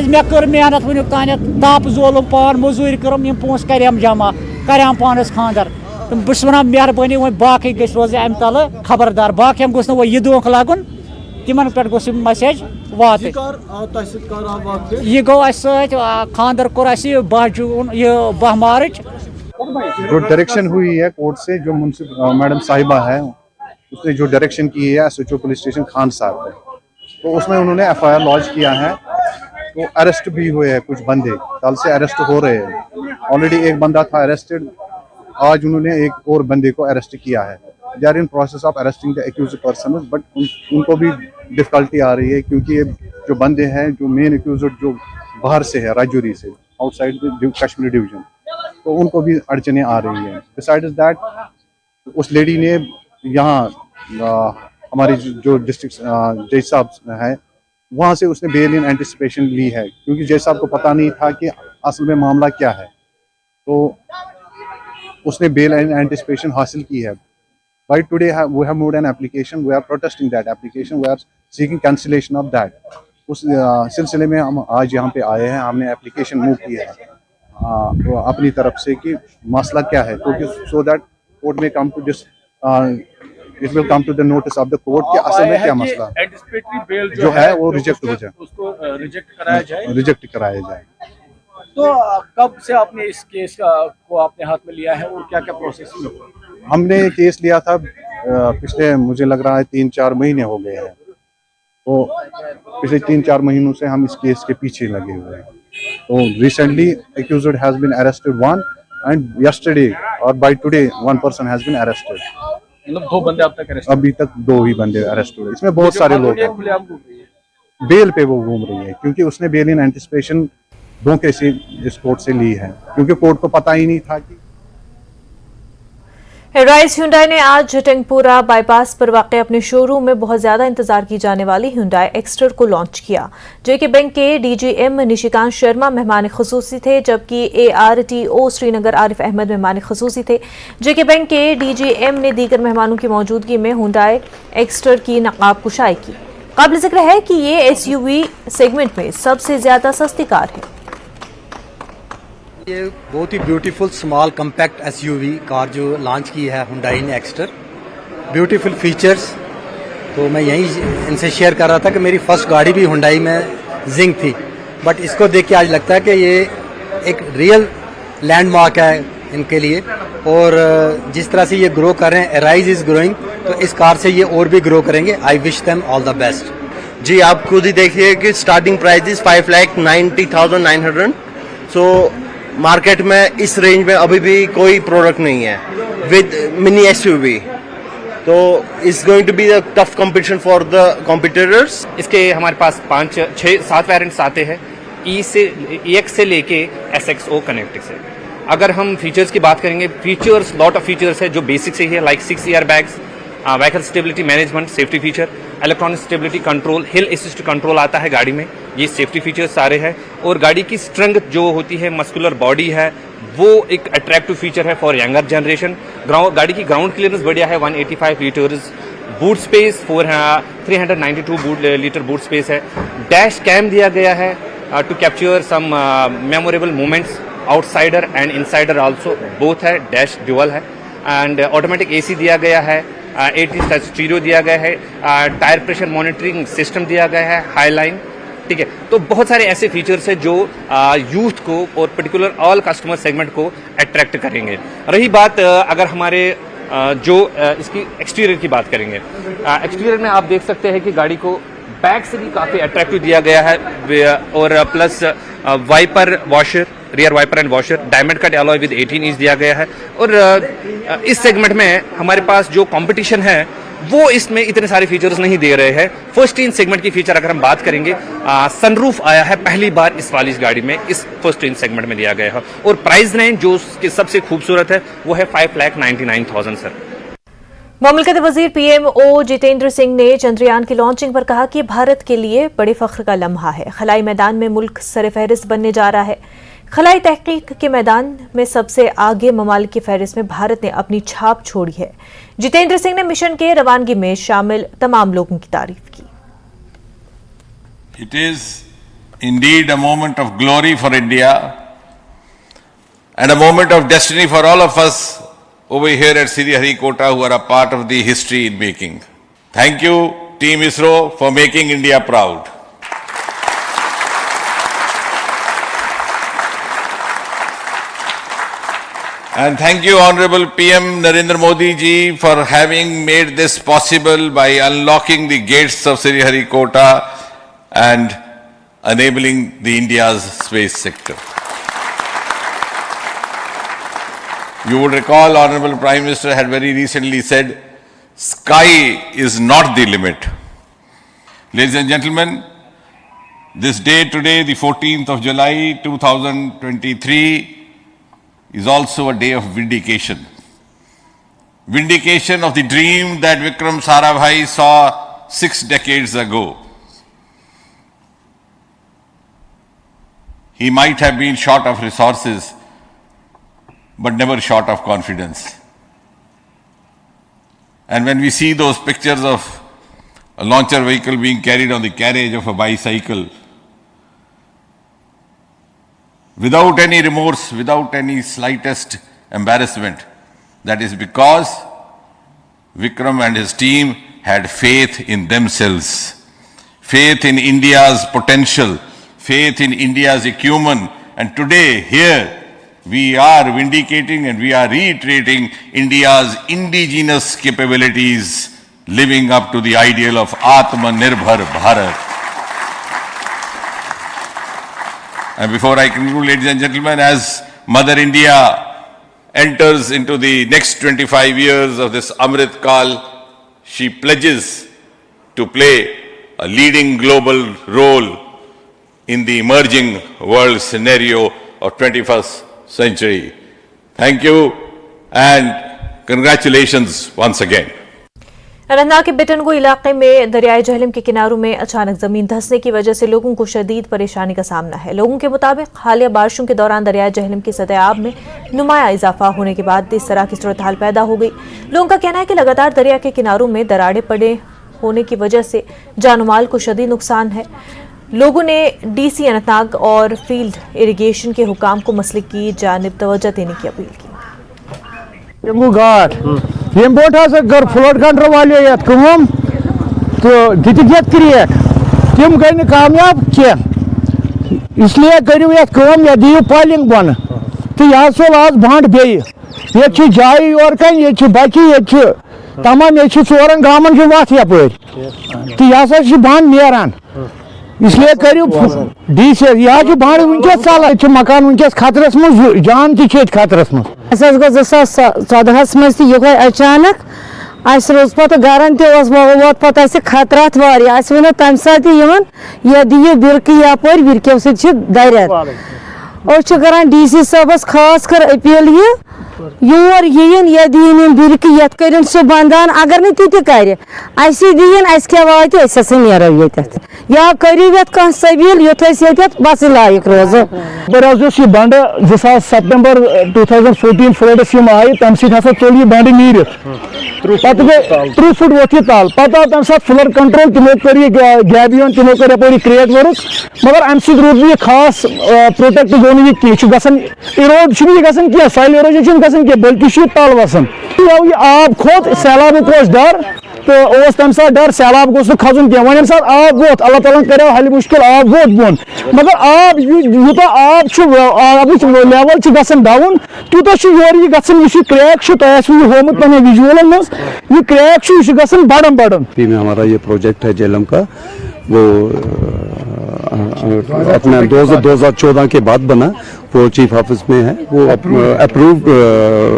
मे कर मेहनत वुक तान ताप जोलम पान मजूरी करम यम पोस करम जमा करम पानस खानदर तो बस वन मेहरबानी वो बाकी गई रोज अम तल खबरदार बाकी गोस वो यह धोख लगन तिमन पे गोस मैसेज वात यह गो खानदर कोर 12 मार्च। जो डायरेक्शन हुई है कोर्ट से, जो मैडम साहिबा है उसने जो डायरेक्शन की है SHO पुलिस स्टेशन खान साहब है, तो उसमें उन्होंने FIR लॉन्च किया है। तो अरेस्ट भी हुए हैं कुछ बंदे, कल से अरेस्ट हो रहे हैं। ऑलरेडी एक बंदा था अरेस्टेड, आज उन्होंने एक और बंदे को अरेस्ट किया है। They are in process of arresting the accused person, but उनको भी डिफिकल्टी आ रही है क्योंकि ये जो बंदे हैं, जो मेन एक्यूज्ड जो बाहर से है राजौरी से, आउटसाइड कश्मीर डिवीजन, तो उनको भी अड़चने आ रही है। बिसाइड्स दैट उस लेडी ने यहाँ हमारी जो डिस्ट्रिक्ट जज साहब है वहाँ से उसने बेल इन एंटिसिपेशन ली है, क्योंकि जज साहब को पता नहीं था कि असल में मामला क्या है, तो उसने बेल इन एंटिसिपेशन हासिल की है। By today we have moved an application, we are protesting that application, we are seeking cancellation of that. उस सिलसिले में हम आज यहाँ पे आए हैं, हमने एप्लीकेशन मूव किया है तो अपनी तरफ से कि मसला क्या है, तो सो दैट कोर्ट में come to this it will come to the notice of the court कि असल में क्या मसला एंटिसिपेटरी बेल जो है वो रिजेक्ट हो जाए, उसको रिजेक्ट कराया जाए। तो कब से आपने इस केस को अपने हाथ में लिया है और क्या क्या प्रोसेस है? हमने केस लिया था पिछले मुझे लग रहा है 3-4 महीने हो गए हैं, तो पिछले 3-4 महीनों से हम इस केस के पीछे लगे हुए हैं। तो recently accused has been arrested 1 and yesterday और by today 1 person has been arrested. मतलब 2 बंदे अब तक अरेस्ट, अभी तक 2 ही बंदे अरेस्ट हुए। इसमें बहुत सारे लोग हैं, बेल पे वो घूम रही है क्योंकि उसने बेल इन एंटिसिपेशन धोखे से इस कोर्ट से ली है, क्योंकि कोर्ट को पता ही नहीं था कि राइस ह्युंडई ने आज टेंगपुरा बाईपास पर वाक़ अपने शोरूम में बहुत ज्यादा इंतजार की जाने वाली ह्युंडई एक्स्टर को लॉन्च किया। जेके बैंक के DGM निशिकांत शर्मा मेहमान खुसूसी थे, जबकि ARTO श्रीनगर आरिफ अहमद मेहमान खुसूसी थे। जेके बैंक के DGM ने दीगर मेहमानों की मौजूदगी में ह्युंडई एक्स्टर की नकाब कुशाई की। काबिल जिक्र है कि ये SUV सेगमेंट में सबसे ज्यादा सस्ती कार है। ये बहुत ही beautiful small compact SUV car जो लॉन्च की है हुंडई ने एक्स्टर, ब्यूटीफुल फीचर्स। तो मैं यही इनसे शेयर कर रहा था कि मेरी फर्स्ट गाड़ी भी हुंडई में जिंग थी, बट इसको देख के आज लगता है कि ये एक रियल लैंडमार्क है इनके लिए। और जिस तरह से ये ग्रो कर रहे हैं, अराइज इज ग्रोइंग, तो इस कार से ये और भी ग्रो करेंगे। I wish them all the best. जी आप खुद ही देखिए कि starting price is 5,90,900। So market में इस रेंज में अभी भी कोई प्रोडक्ट नहीं है विद मिनी SUV, तो it's going to be a tough competition for the competitors. इसके हमारे पास 5, 6, 7 वेरिएंट्स आते हैं, EX से लेके SXO कनेक्ट से। अगर हम फीचर्स की बात करेंगे, फीचर्स लॉट ऑफ फीचर्स है जो बेसिक से ही है, like 6 air bags, vehicle stability management safety feature, electronic stability control, हिल असिस्ट कंट्रोल आता है गाड़ी में, ये सेफ्टी फीचर्स सारे हैं। और गाड़ी की स्ट्रेंथ जो होती है, मस्कुलर बॉडी है, वो एक अट्रैक्टिव फीचर है फॉर यंगर जनरेशन। गाड़ी की ग्राउंड क्लियरेंस बढ़िया है, 185 litres, boot space 392 litre boot space है। डैश कैम दिया गया है to capture some memorable moments, outsider and insider also both है, डैश ड्यूअल है। एंड ऑटोमेटिक एसी दिया गया है, 80 टच स्टीरियो दिया गया है, टायर प्रेशर मॉनिटरिंग सिस्टम दिया गया है, हाई लाइन, ठीक है। तो बहुत सारे ऐसे फीचर्स हैं जो यूथ को और पर्टिकुलर ऑल कस्टमर सेगमेंट को अट्रैक्ट करेंगे। रही बात अगर हमारे इसकी एक्सटीरियर की बात करेंगे, एक्सटीरियर में आप देख सकते हैं कि गाड़ी को बैक से भी काफ़ी अट्रैक्टिव दिया गया है और plus wiper washer, rear wiper and washer diamond cut alloy with 18 inch दिया गया है। और इस सेगमेंट में हमारे पास जो कंपटीशन है वो इसमें इतने सारे फीचर्स नहीं दे रहे हैं। फर्स्ट इन सेगमेंट की फीचर अगर हम बात करेंगे, सनरूफ आया है पहली बार इस वाली गाड़ी में, इस फर्स्ट इन सेगमेंट में दिया गया है। और प्राइस रेंज जो उसकी सबसे खूबसूरत है वो है 5,99,000 सर। मुमलिकत वजीर पीएमओ जितेंद्र सिंह ने चंद्रयान की लॉन्चिंग पर कहा कि भारत के लिए बड़े फख्र का लम्हा है। खलाई मैदान में मुल्क सरफहरिस्त बनने जा रहा है। खलाई तहकीक के मैदान में सबसे आगे ममालिक की फहरिस्त में भारत ने अपनी छाप छोड़ी है। जितेंद्र सिंह ने मिशन के रवानगी में शामिल तमाम लोगों की तारीफ की। It is indeed a moment of glory for India and a moment of destiny for all of us over here at Sriharikota who are a part of the history in making. Thank you, Team ISRO, for making India proud. And thank you, Honorable PM Narendra Modi ji, for having made this possible by unlocking the gates of Sriharikota and enabling the India's space sector. You would recall, Honorable Prime Minister had very recently said, sky is not the limit. Ladies and gentlemen, this day today, the 14th of July 2023, is also a day of vindication. Vindication of the dream that Vikram Sarabhai saw 6 decades ago. He might have been short of resources, but never short of confidence. And when we see those pictures of a launcher vehicle being carried on the carriage of a bicycle, without any remorse, without any slightest embarrassment, that is because Vikram and his team had faith in themselves, faith in India's potential, faith in India's acumen. And today, here, we are vindicating and we are reiterating India's indigenous capabilities, living up to the ideal of Atmanirbhar Bharat. And before I conclude, ladies and gentlemen, as Mother India enters into the next 25 years of this Amrit Kal, she pledges to play a leading global role in the emerging world scenario of 21st century. Thank you and congratulations once again. Anantnag के बिटनगो इलाके में दरियाए जहलम के किनारों में अचानक जमीन धंसने की वजह से लोगों को शदीद परेशानी का सामना है। लोगों के मुताबिक हालिया बारिशों के दौरान दरियाए जहलम की सतह आब में नुमाया इजाफा होने के बाद इस तरह की सूरत हाल पैदा हो गई। लोगों का कहना है कि लगातार दरिया के किनारों में दरारें पड़े होने की वजह से जानमाल को शदीद नुकसान है। लोगों ने डीसी अनंतनाग और फील्ड इरिगेशन के हुकाम को मसले की जानिब तवज्जो देने की अपील की। ये बोट कर फ्लड कंट्रोल वाले ये कम तो दिख क्रिएट तम गई कामयाब कह इसलिए करू ये कम ये दियो पालिंग बन तो यह सोल आज भांड बे ये जाय और कन ये बची ये तमाम ये 4 गामन की वत यप तो यह भांड नेरान इसलिए करू डी से यह भांड वनकस चल मकान वनकस खतरस मज जान तक खतरस मज 2014 मज ये अचानक रोज पे गरन वोत पे खतरात वो तम सात ये दियो बिरक यपर बिरको सर दरिया और करान डीसी साहबस खास कर अपील ये योर यीन या दीन बिरक यत करिन सो बंदान अगर न ति कर असी दीन अस क्या वात अस नेरो ये या करियो यत कह सबील युथ ये बस लायक रोजो बस यह बंड 2000 सितंबर 2014 फ्लड्स आये तम सो चल यह बंड नीर 3 फुट वो तल पता तम सात फ्लड कंट्रोल तमो कर गैबियन तमो कर यपरी क्रिएट वर्क मगर अम सह यह खास प्रोटेक्ट गो नी कह इरोड कह सॉइल इरोजन कह बल्कि तल वसान यह आब खोत सैलाब डर तो तम सात डर सैलाब गोस खजुन कह वन सात आब वोत अल्लाह ताला करो हल मुश्किल आब वोत बोन मगर आब यूत आब लेवल गसन डाउन तूत योर यह क्रैक तुम होमुत पे विजुअल मज यह क्रैक गसन बड़न बड़न में हमारा ये प्रोजेक्ट है जेलम का वो अपना 2014 के बाद बना वो चीफ ऑफिस में है वो अप्रूव्ड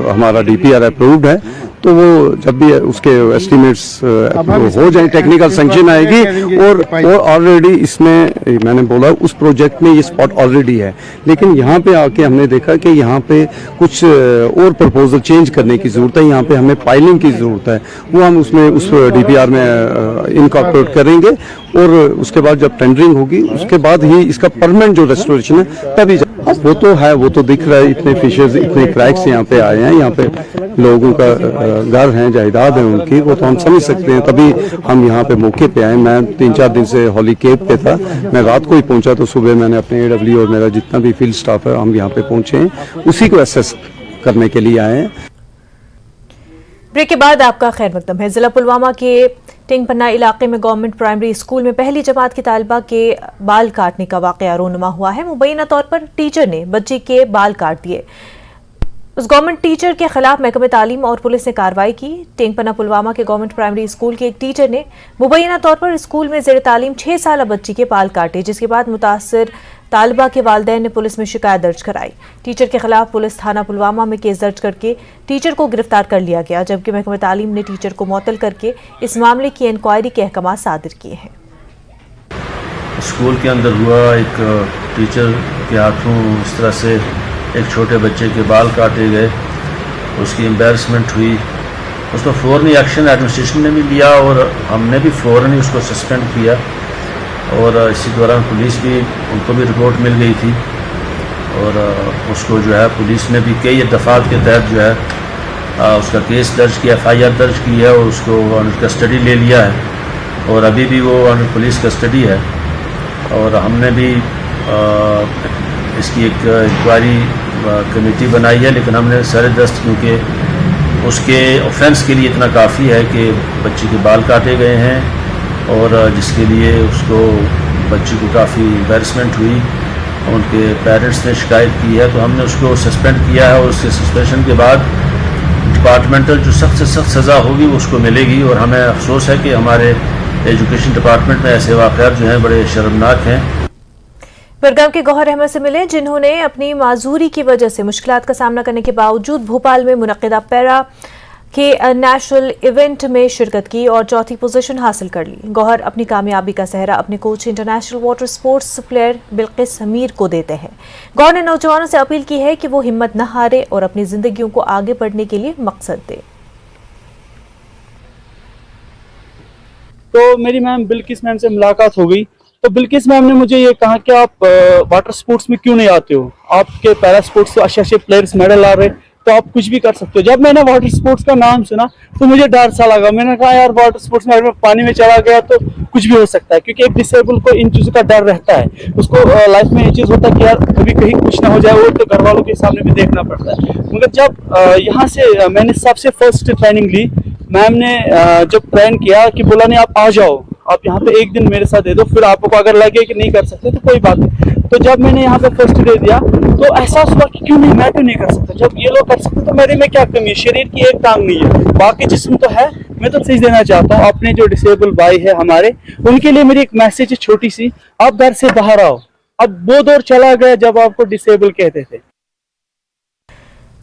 हमारा DPR अप्रूव्ड है तो वो जब भी उसके एस्टिमेट्स हो जाए टेक्निकल सैंक्शन आएगी और ऑलरेडी इसमें मैंने बोला उस प्रोजेक्ट में ये स्पॉट ऑलरेडी है लेकिन यहाँ पे आके हमने देखा कि यहाँ पे कुछ और प्रपोजल चेंज करने की जरूरत है यहाँ पे हमें पाइलिंग की जरूरत है वो हम उसमें उस DPR में इनकॉर्पोरेट करेंगे और उसके बाद जब टेंडरिंग होगी उसके बाद ही इसका परमानेंट जो रेस्टोरेशन है तभी वो तो है वो तो दिख रहा है इतने फिशर्स इतने क्रैक्स यहाँ पे आए हैं यहाँ पे लोगों का घर है जायदाद है उनकी वो तो हम समझ सकते हैं तभी हम यहाँ पे मौके पे आए मैं 3-4 दिन से हॉली केप पे था मैं रात को ही पहुंचा तो सुबह मैंने अपने AW और मेरा जितना भी फील्ड स्टाफ है हम यहाँ पे पहुंचे हैं उसी को एसेस करने के लिए आए हैं। ब्रेक के बाद आपका खैर मकदम है। जिला पुलवामा के टिंगपन्ना इलाके में गवर्नमेंट प्राइमरी स्कूल में पहली जमात की तालिबा के बाल काटने का वाकया रोनुमा हुआ है। मुबैना तौर पर टीचर ने बच्ची के बाल काट दिए। उस गवर्नमेंट टीचर के खिलाफ महकमे तालीम और पुलिस ने कार्रवाई की। टिंगपन्ना पुलवामा के गवर्नमेंट प्राइमरी स्कूल के एक टीचर ने मुबैना तौर पर स्कूल में जेर तालीम 6 साल बच्ची के बाल काटे जिसके बाद मुतासर तालिबा के वालिदैन ने पुलिस में शिकायत दर्ज कराई। टीचर के खिलाफ पुलिस थाना पुलवामा में केस दर्ज करके टीचर को गिरफ्तार कर लिया गया जबकि महकमे तालीम ने टीचर को मुअत्तल करके इस मामले की इंक्वायरी के अहकाम सादिर किए हैं। स्कूल के अंदर हुआ एक टीचर के हाथों इस तरह से एक छोटे बच्चे के बाल काटे गए उसकी एम्बैरसमेंट हुई उस पर फ़ौरनी एक्शन एडमिनिस्ट्रेशन ने भी लिया और हमने भी फ़ौरन उसको सस्पेंड किया और इसी दौरान पुलिस भी उनको भी रिपोर्ट मिल गई थी और उसको जो है पुलिस ने भी कई दफ़ात के तहत जो है उसका केस दर्ज किया FIR दर्ज की है और उसको अंडर कस्टडी ले लिया है और अभी भी वो अंडर पुलिस कस्टडी है और हमने भी इसकी एक इंक्वायरी कमेटी बनाई है लेकिन हमने सरदस्त क्योंकि उसके ऑफेंस के लिए इतना काफ़ी है कि बच्ची के बाल काटे गए हैं और जिसके लिए उसको बच्ची को काफ़ी एम्बैरसमेंट हुई उनके पेरेंट्स ने शिकायत की है तो हमने उसको सस्पेंड किया है और उसके सस्पेंशन के बाद डिपार्टमेंटल जो सख्त से सख्त सज़ा होगी वो उसको मिलेगी और हमें अफसोस है कि हमारे एजुकेशन डिपार्टमेंट में ऐसे वाक़यात जो हैं बड़े शर्मनाक हैं। बड़गाम के गौहर अहमद से मिले जिन्होंने अपनी माजूरी की वजह से मुश्किलात का सामना करने के बावजूद भोपाल में मुनक्किदा पैरा के नेशनल इवेंट में शिरकत की और चौथी पोजीशन हासिल कर ली। गौहर अपनी कामयाबी का सेहरा अपने coach international water sports player Bilkis Hamir को देते हैं। गौहर ने नौजवानों से अपील की है कि वो हिम्मत न हारे और अपनी जिंदगियों को आगे बढ़ने के लिए मकसद दे। तो मेरी मैम बिल्किस मैम से मुलाकात हो गई तो बिल्किस मैम ने मुझे ये कहा कि आप वाटर स्पोर्ट्स में क्यों नहीं आते हो, आपके पैरा स्पोर्ट्स से अच्छे अच्छे प्लेयर्स मेडल आ रहे तो आप कुछ भी कर सकते हो। जब मैंने वाटर स्पोर्ट्स का नाम सुना तो मुझे डर सा लगा। मैंने कहा यार वाटर स्पोर्ट्स में अगर पानी में चला गया तो कुछ भी हो सकता है क्योंकि एक डिसेबल को इन चीज़ों का डर रहता है। उसको लाइफ में ये चीज़ होता है कि यार कभी कहीं कुछ ना हो जाए और तो घर वालों के सामने भी देखना पड़ता है। मगर जब यहाँ से मैंने सबसे फर्स्ट ट्रेनिंग ली, मैम ने जब ट्रेन किया कि बोला नहीं आप आ जाओ, आप यहाँ पे एक दिन मेरे साथ दे दो, फिर आपको अगर लगे कि नहीं कर सकते तो कोई बात नहीं। तो जब मैंने यहाँ पे फर्स्ट डे दिया तो एहसास हुआ कि क्यों नहीं, मैं क्यों नहीं कर सकता। जब ये लोग कर सकते तो मेरे में क्या कमी है, शरीर की एक टांग नहीं है, बाकी जिस्म तो है। मैं तो चीज देना चाहता हूँ अपने जो डिसेबल भाई है हमारे, उनके लिए मेरी एक मैसेज है छोटी सी, आप घर से बाहर आओ। अब वो दौर चला गया जब आपको डिसेबल कहते थे।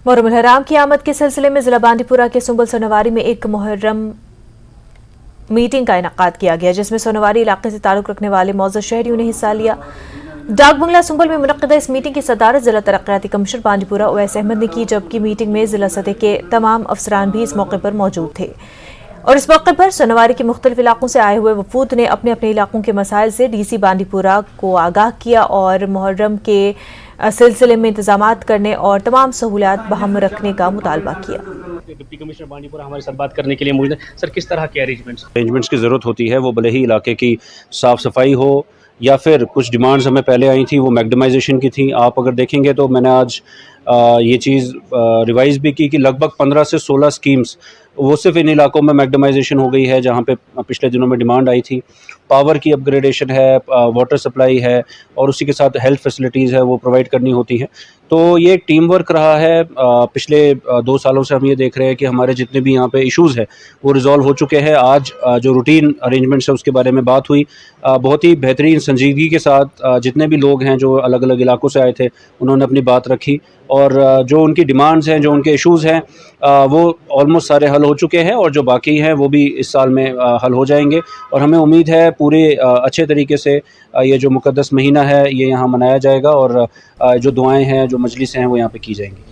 मुहर्रम हराम की आमद के सिलसिले में जिला बांदीपुरा के सुंबल सोनवारी में एक मुहर्रम मीटिंग का इनेकाद किया गया जिसमें सोनवारी इलाके से ताल्लुक रखने वाले मौजूद शहरियों ने हिस्सा लिया। डाक बंगला सुंबल में मुनक्किदा इस मीटिंग की सदारत जिला तरक्याती कमिश्नर बांडीपुरा उवैस अहमद ने की, जबकि मीटिंग में जिला सतह के तमाम अफसरान भी इस मौके पर मौजूद थे। और इस मौके पर सोनवारी के मुख्तलिफ इलाकों से आए हुए वफूद ने अपने अपने इलाकों के मसाइल से डीसी बांडीपुरा को आगाह किया और मुहर्रम के सिलसिले में इंतजामात करने और तमाम सहूलियात बहम रखने का मुतालबा किया। डिप्टी कमिश्नर बांडीपुरा हमारे साथ बात करने के लिए मौजूद है। सर, किस तरह के अरेंजमेंट्स की ज़रूरत होती है? वो भले ही इलाके की साफ़ सफाई हो या फिर कुछ डिमांड्स हमें पहले आई थी, वो मैग्डमाइजेशन की थी। आप अगर देखेंगे तो मैंने आज ये चीज़ रिवाइज़ भी की कि लगभग 15 से 16 स्कीम्स वो सिर्फ इन इलाकों में मैग्डमाइजेशन हो गई है जहाँ पे पिछले दिनों में डिमांड आई थी। पावर की अपग्रेडेशन है, वाटर सप्लाई है और उसी के साथ हेल्थ फैसिलिटीज़ है, वो प्रोवाइड करनी होती है। तो ये टीम वर्क रहा है। पिछले 2 सालों से हम ये देख रहे हैं कि हमारे जितने भी यहाँ पे इश्यूज़ हैं वो रिज़ॉल्व हो चुके हैं। आज जो रूटीन अरेंजमेंट्स है उसके बारे में बात हुई। बहुत ही बेहतरीन संजीदगी के साथ जितने भी लोग हैं जो अलग अलग इलाकों से आए थे उन्होंने अपनी बात रखी और जो उनकी डिमांड्स हैं, जो उनके इश्यूज़ हैं वो ऑलमोस्ट सारे हल हो चुके हैं और जो बाकी हैं वो भी इस साल में हल हो जाएंगे। और हमें उम्मीद है पूरे अच्छे तरीके से ये जो मुक़द्दस महीना है ये यहाँ मनाया जाएगा और जो दुआएं हैं, जो मजलिसें हैं वो यहाँ पे की जाएंगी।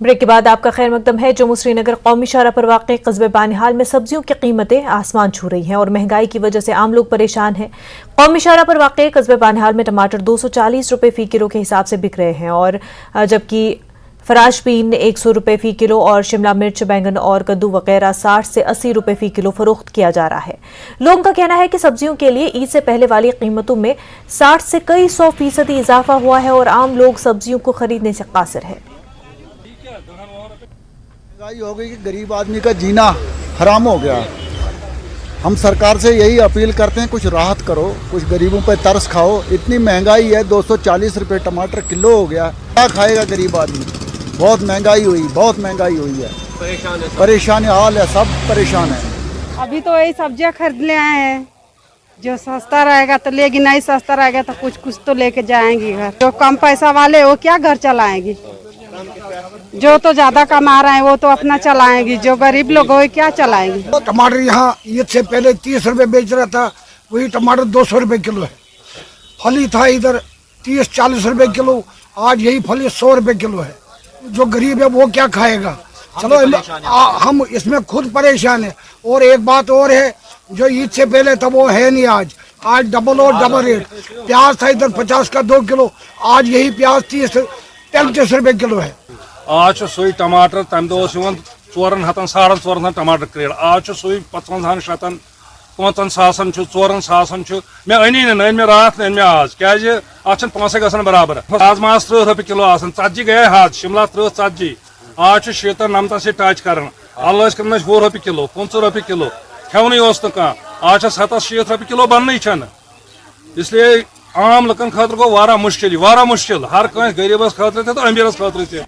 ब्रेक के बाद आपका खैर मकदम है। जम्मू श्रीनगर कौमी शाहराह पर वाक़ कस्बे बानिहाल में सब्जियों की कीमतें आसमान छू रही हैं और महंगाई की वजह से आम लोग परेशान हैं। कौमी शाहराह पर वाक़ कस्बे बानिहाल में टमाटर 240 रुपये फ़ी किलो के हिसाब से बिक रहे हैं और जबकि फराश बीन 100 रुपये फ़ी किलो और शिमला मिर्च, बैंगन और कद्दू वगैरह 60 से 80 रुपये फ़ी किलो फरोख्त किया जा रहा है। लोगों का कहना है कि सब्जियों के लिए ईद से पहले वाली कीमतों में 60 से कई 100% इजाफा हुआ है और आम लोग सब्जियों को खरीदने से कासिर है। महंगाई हो गई कि गरीब आदमी का जीना हराम हो गया। हम सरकार से यही अपील करते हैं, कुछ राहत करो, कुछ गरीबों पर तरस खाओ। इतनी महंगाई है, 240 रुपये टमाटर किलो हो गया, क्या खाएगा गरीब आदमी? बहुत महंगाई हुई, बहुत महंगाई हुई है। परेशान हाल है, सब परेशान है। अभी तो यही सब्जियां खरीदने आए हैं, जो सस्ता रहेगा तो लेगी, नहीं सस्ता रहेगा तो कुछ तो लेके जाएंगी घर। जो कम पैसा वाले वो क्या घर चलाएंगी, जो तो ज्यादा कमा रहे हैं वो तो अपना चलाएंगी, जो गरीब लोग वो क्या चलाएंगी। तो टमाटर यहाँ ईद से पहले 30 रुपए बेच रहा था, वही टमाटर 200 रुपए किलो है। फली था इधर 30-40 रुपए किलो, आज यही फली 100 रुपए किलो है। जो गरीब है वो क्या खाएगा? चलो हम इसमें खुद परेशान है। और एक बात और है, जो ईद से पहले था वो है नहीं, आज डबल और डबल रेट। प्याज था इधर 50 का 2 किलो, आज यही प्याज 30-35 रुपए किलो है। आज सोई टमाटर तम दो 4 हतन 4.5 टमाटर क्रेड, आज सोई 55 शतन 5 सासन 4 सासन मे अनी न मे रात न मे आज क्या आज पोसे गसन बराबर। आज मास 30 रुपये किलो आसान, 40 गए हाथ शिमला 30 40, आज 70-90 से टच कर अल 4 रुपये किलो 5 रुपये किलो खेवनी आज 70-60 रुपये किलो बन। इसलिए आम लुकन खतर गो वारा मुश्किल हर कह गरीबस खतर तो अमीरस खतर।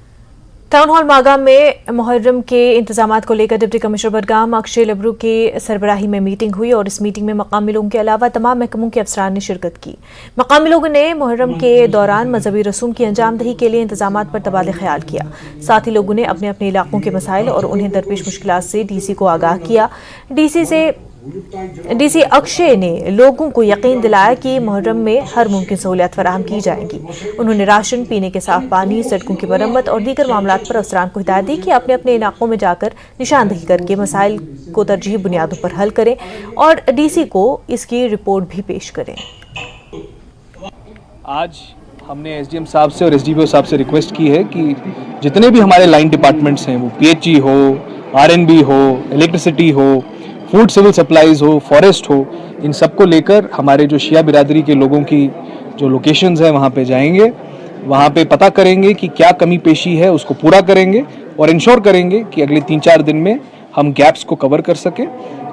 टाउन हॉल मागाम में मुहर्रम के इंतजामात को लेकर डिप्टी कमिश्नर बडगाम अक्षय लबरू की सरबराही में मीटिंग हुई और इस मीटिंग में मकामी लोगों के अलावा तमाम महकमों के अफसरान ने शिरकत की। मकामी लोगों ने मुहर्रम के दौरान मजहबी रसूम की अंजामदही के लिए इंतजामात पर तबादला ख्याल किया। साथ ही लोगों ने अपने अपने इलाकों के मसाइल और उन्हें दरपेश मुश्किलात से डीसी को आगाह किया। डीसी अक्षय ने लोगों को यकीन दिलाया कि मुहर्रम में हर मुमकिन सहूलियत फराहम की जाएंगी। उन्होंने राशन, पीने के साफ पानी, सड़कों की मरम्मत और दीगर मामलात पर अफसरान को हिदायत दी कि अपने अपने इलाकों में जाकर निशानदही करके मसाइल को तरजीही बुनियादों पर हल करें और डीसी को इसकी रिपोर्ट भी पेश करें। आज हमने एसडीएम साहब से और एसडीपीओ साहब से रिक्वेस्ट की है कि जितने भी हमारे लाइन डिपार्टमेंट्स हैं, वो पीएचई हो, आरएनबी हो, इलेक्ट्रिसिटी हो, फूड सिविल सप्लाईज हो, फॉरेस्ट हो, इन सब को लेकर हमारे जो शिया बिरादरी के लोगों की जो लोकेशंस हैं वहाँ पे जाएंगे, वहाँ पे पता करेंगे कि क्या कमी पेशी है, उसको पूरा करेंगे और इंश्योर करेंगे कि अगले 3-4 दिन में हम गैप्स को कवर कर सकें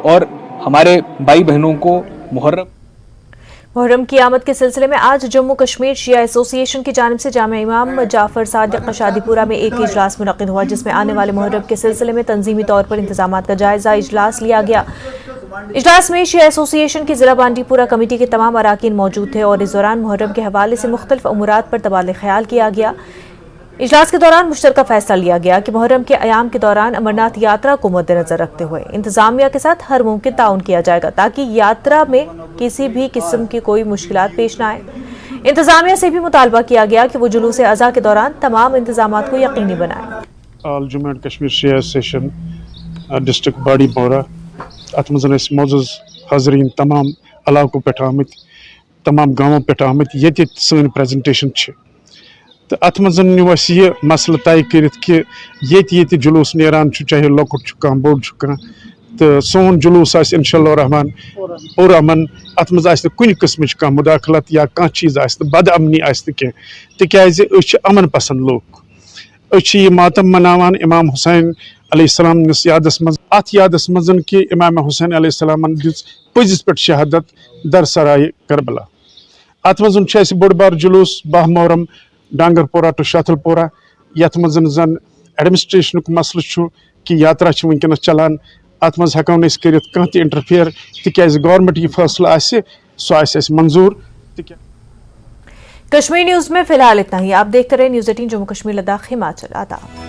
और हमारे भाई बहनों को मुहर्रम की आमद के सिलसिले में आज जम्मू कश्मीर शिया एसोसिएशन की जानिब से जामिया इमाम जाफर सादिक शादीपुरा में एक इजलास मुनक्किद हुआ, जिसमें आने वाले मुहर्रम के सिलसिले में तंजीमी तौर पर इंतजामात का जायजा इजलास लिया गया। इजलास में शिया एसोसिएशन की जिला बांडीपुरा कमेटी के तमाम अराकीन मौजूद थे और इस दौरान मुहर्रम के हवाले से मुख्तलिफ अमूरात पर तबादला ख्याल किया गया। इजलास के दौरान मुश्तरका फैसला लिया गया कि मुहर्रम के अयाम के दौरान अमरनाथ यात्रा को मद्देनजर रखते हुए इंतजामिया के साथ हर मुमकिन ताउन किया जाएगा ताकि यात्रा में किसी भी किस्म की कोई मुश्किलात पेश न आए। इंतजामिया से भी मुतालबा किया गया कि वो जुलूस अज़ा के दौरान तमाम इंतजामात को यकीनी बनाए। All Jammu and Kashmir Shia Session district बाड़ी बोरा अत मज मोजूज हाजरीन तमाम इलाकों पे आमित तमाम गाँवों पे आमित ये सन प्रेजेंटेशन तो अत मज नु यह मसल तय कर ये जुलूस नेरान चाहे लकुट कह बोड़ कह तो सोन जुलूस इंशाअल्लाह रहमान और अमन अत मज कुन किस्म कह मुदाखलत या कह चीज़ बद अमनी कह तिकाज अमन पसंद लोग ये मातम मनावान इमाम हुसैन अलैहिस्सलाम निस यादस मज अत यादस मजन कि इमाम हुसैन अलैहिस्सलाम दिस पजिस पे शहादत दर सराय करबला अत मजन बोड़ बार जुलूस 12 मुहर्रम डांगरपोरा टू शाथलपोरा यथ मजन जन एडमिनिस्ट्रेशन मसल कि यात्रा वनकस चलान अत मज हेको कर कह इंटरफेयर तिकाज गवर्नमेंट यह फैसला सह मंजूर। कश्मीर न्यूज में फिलहाल इतना ही। आप देखते रहे न्यूज़ 18 जम्मू कश्मीर लद्दाख हिमाचल। आदाब।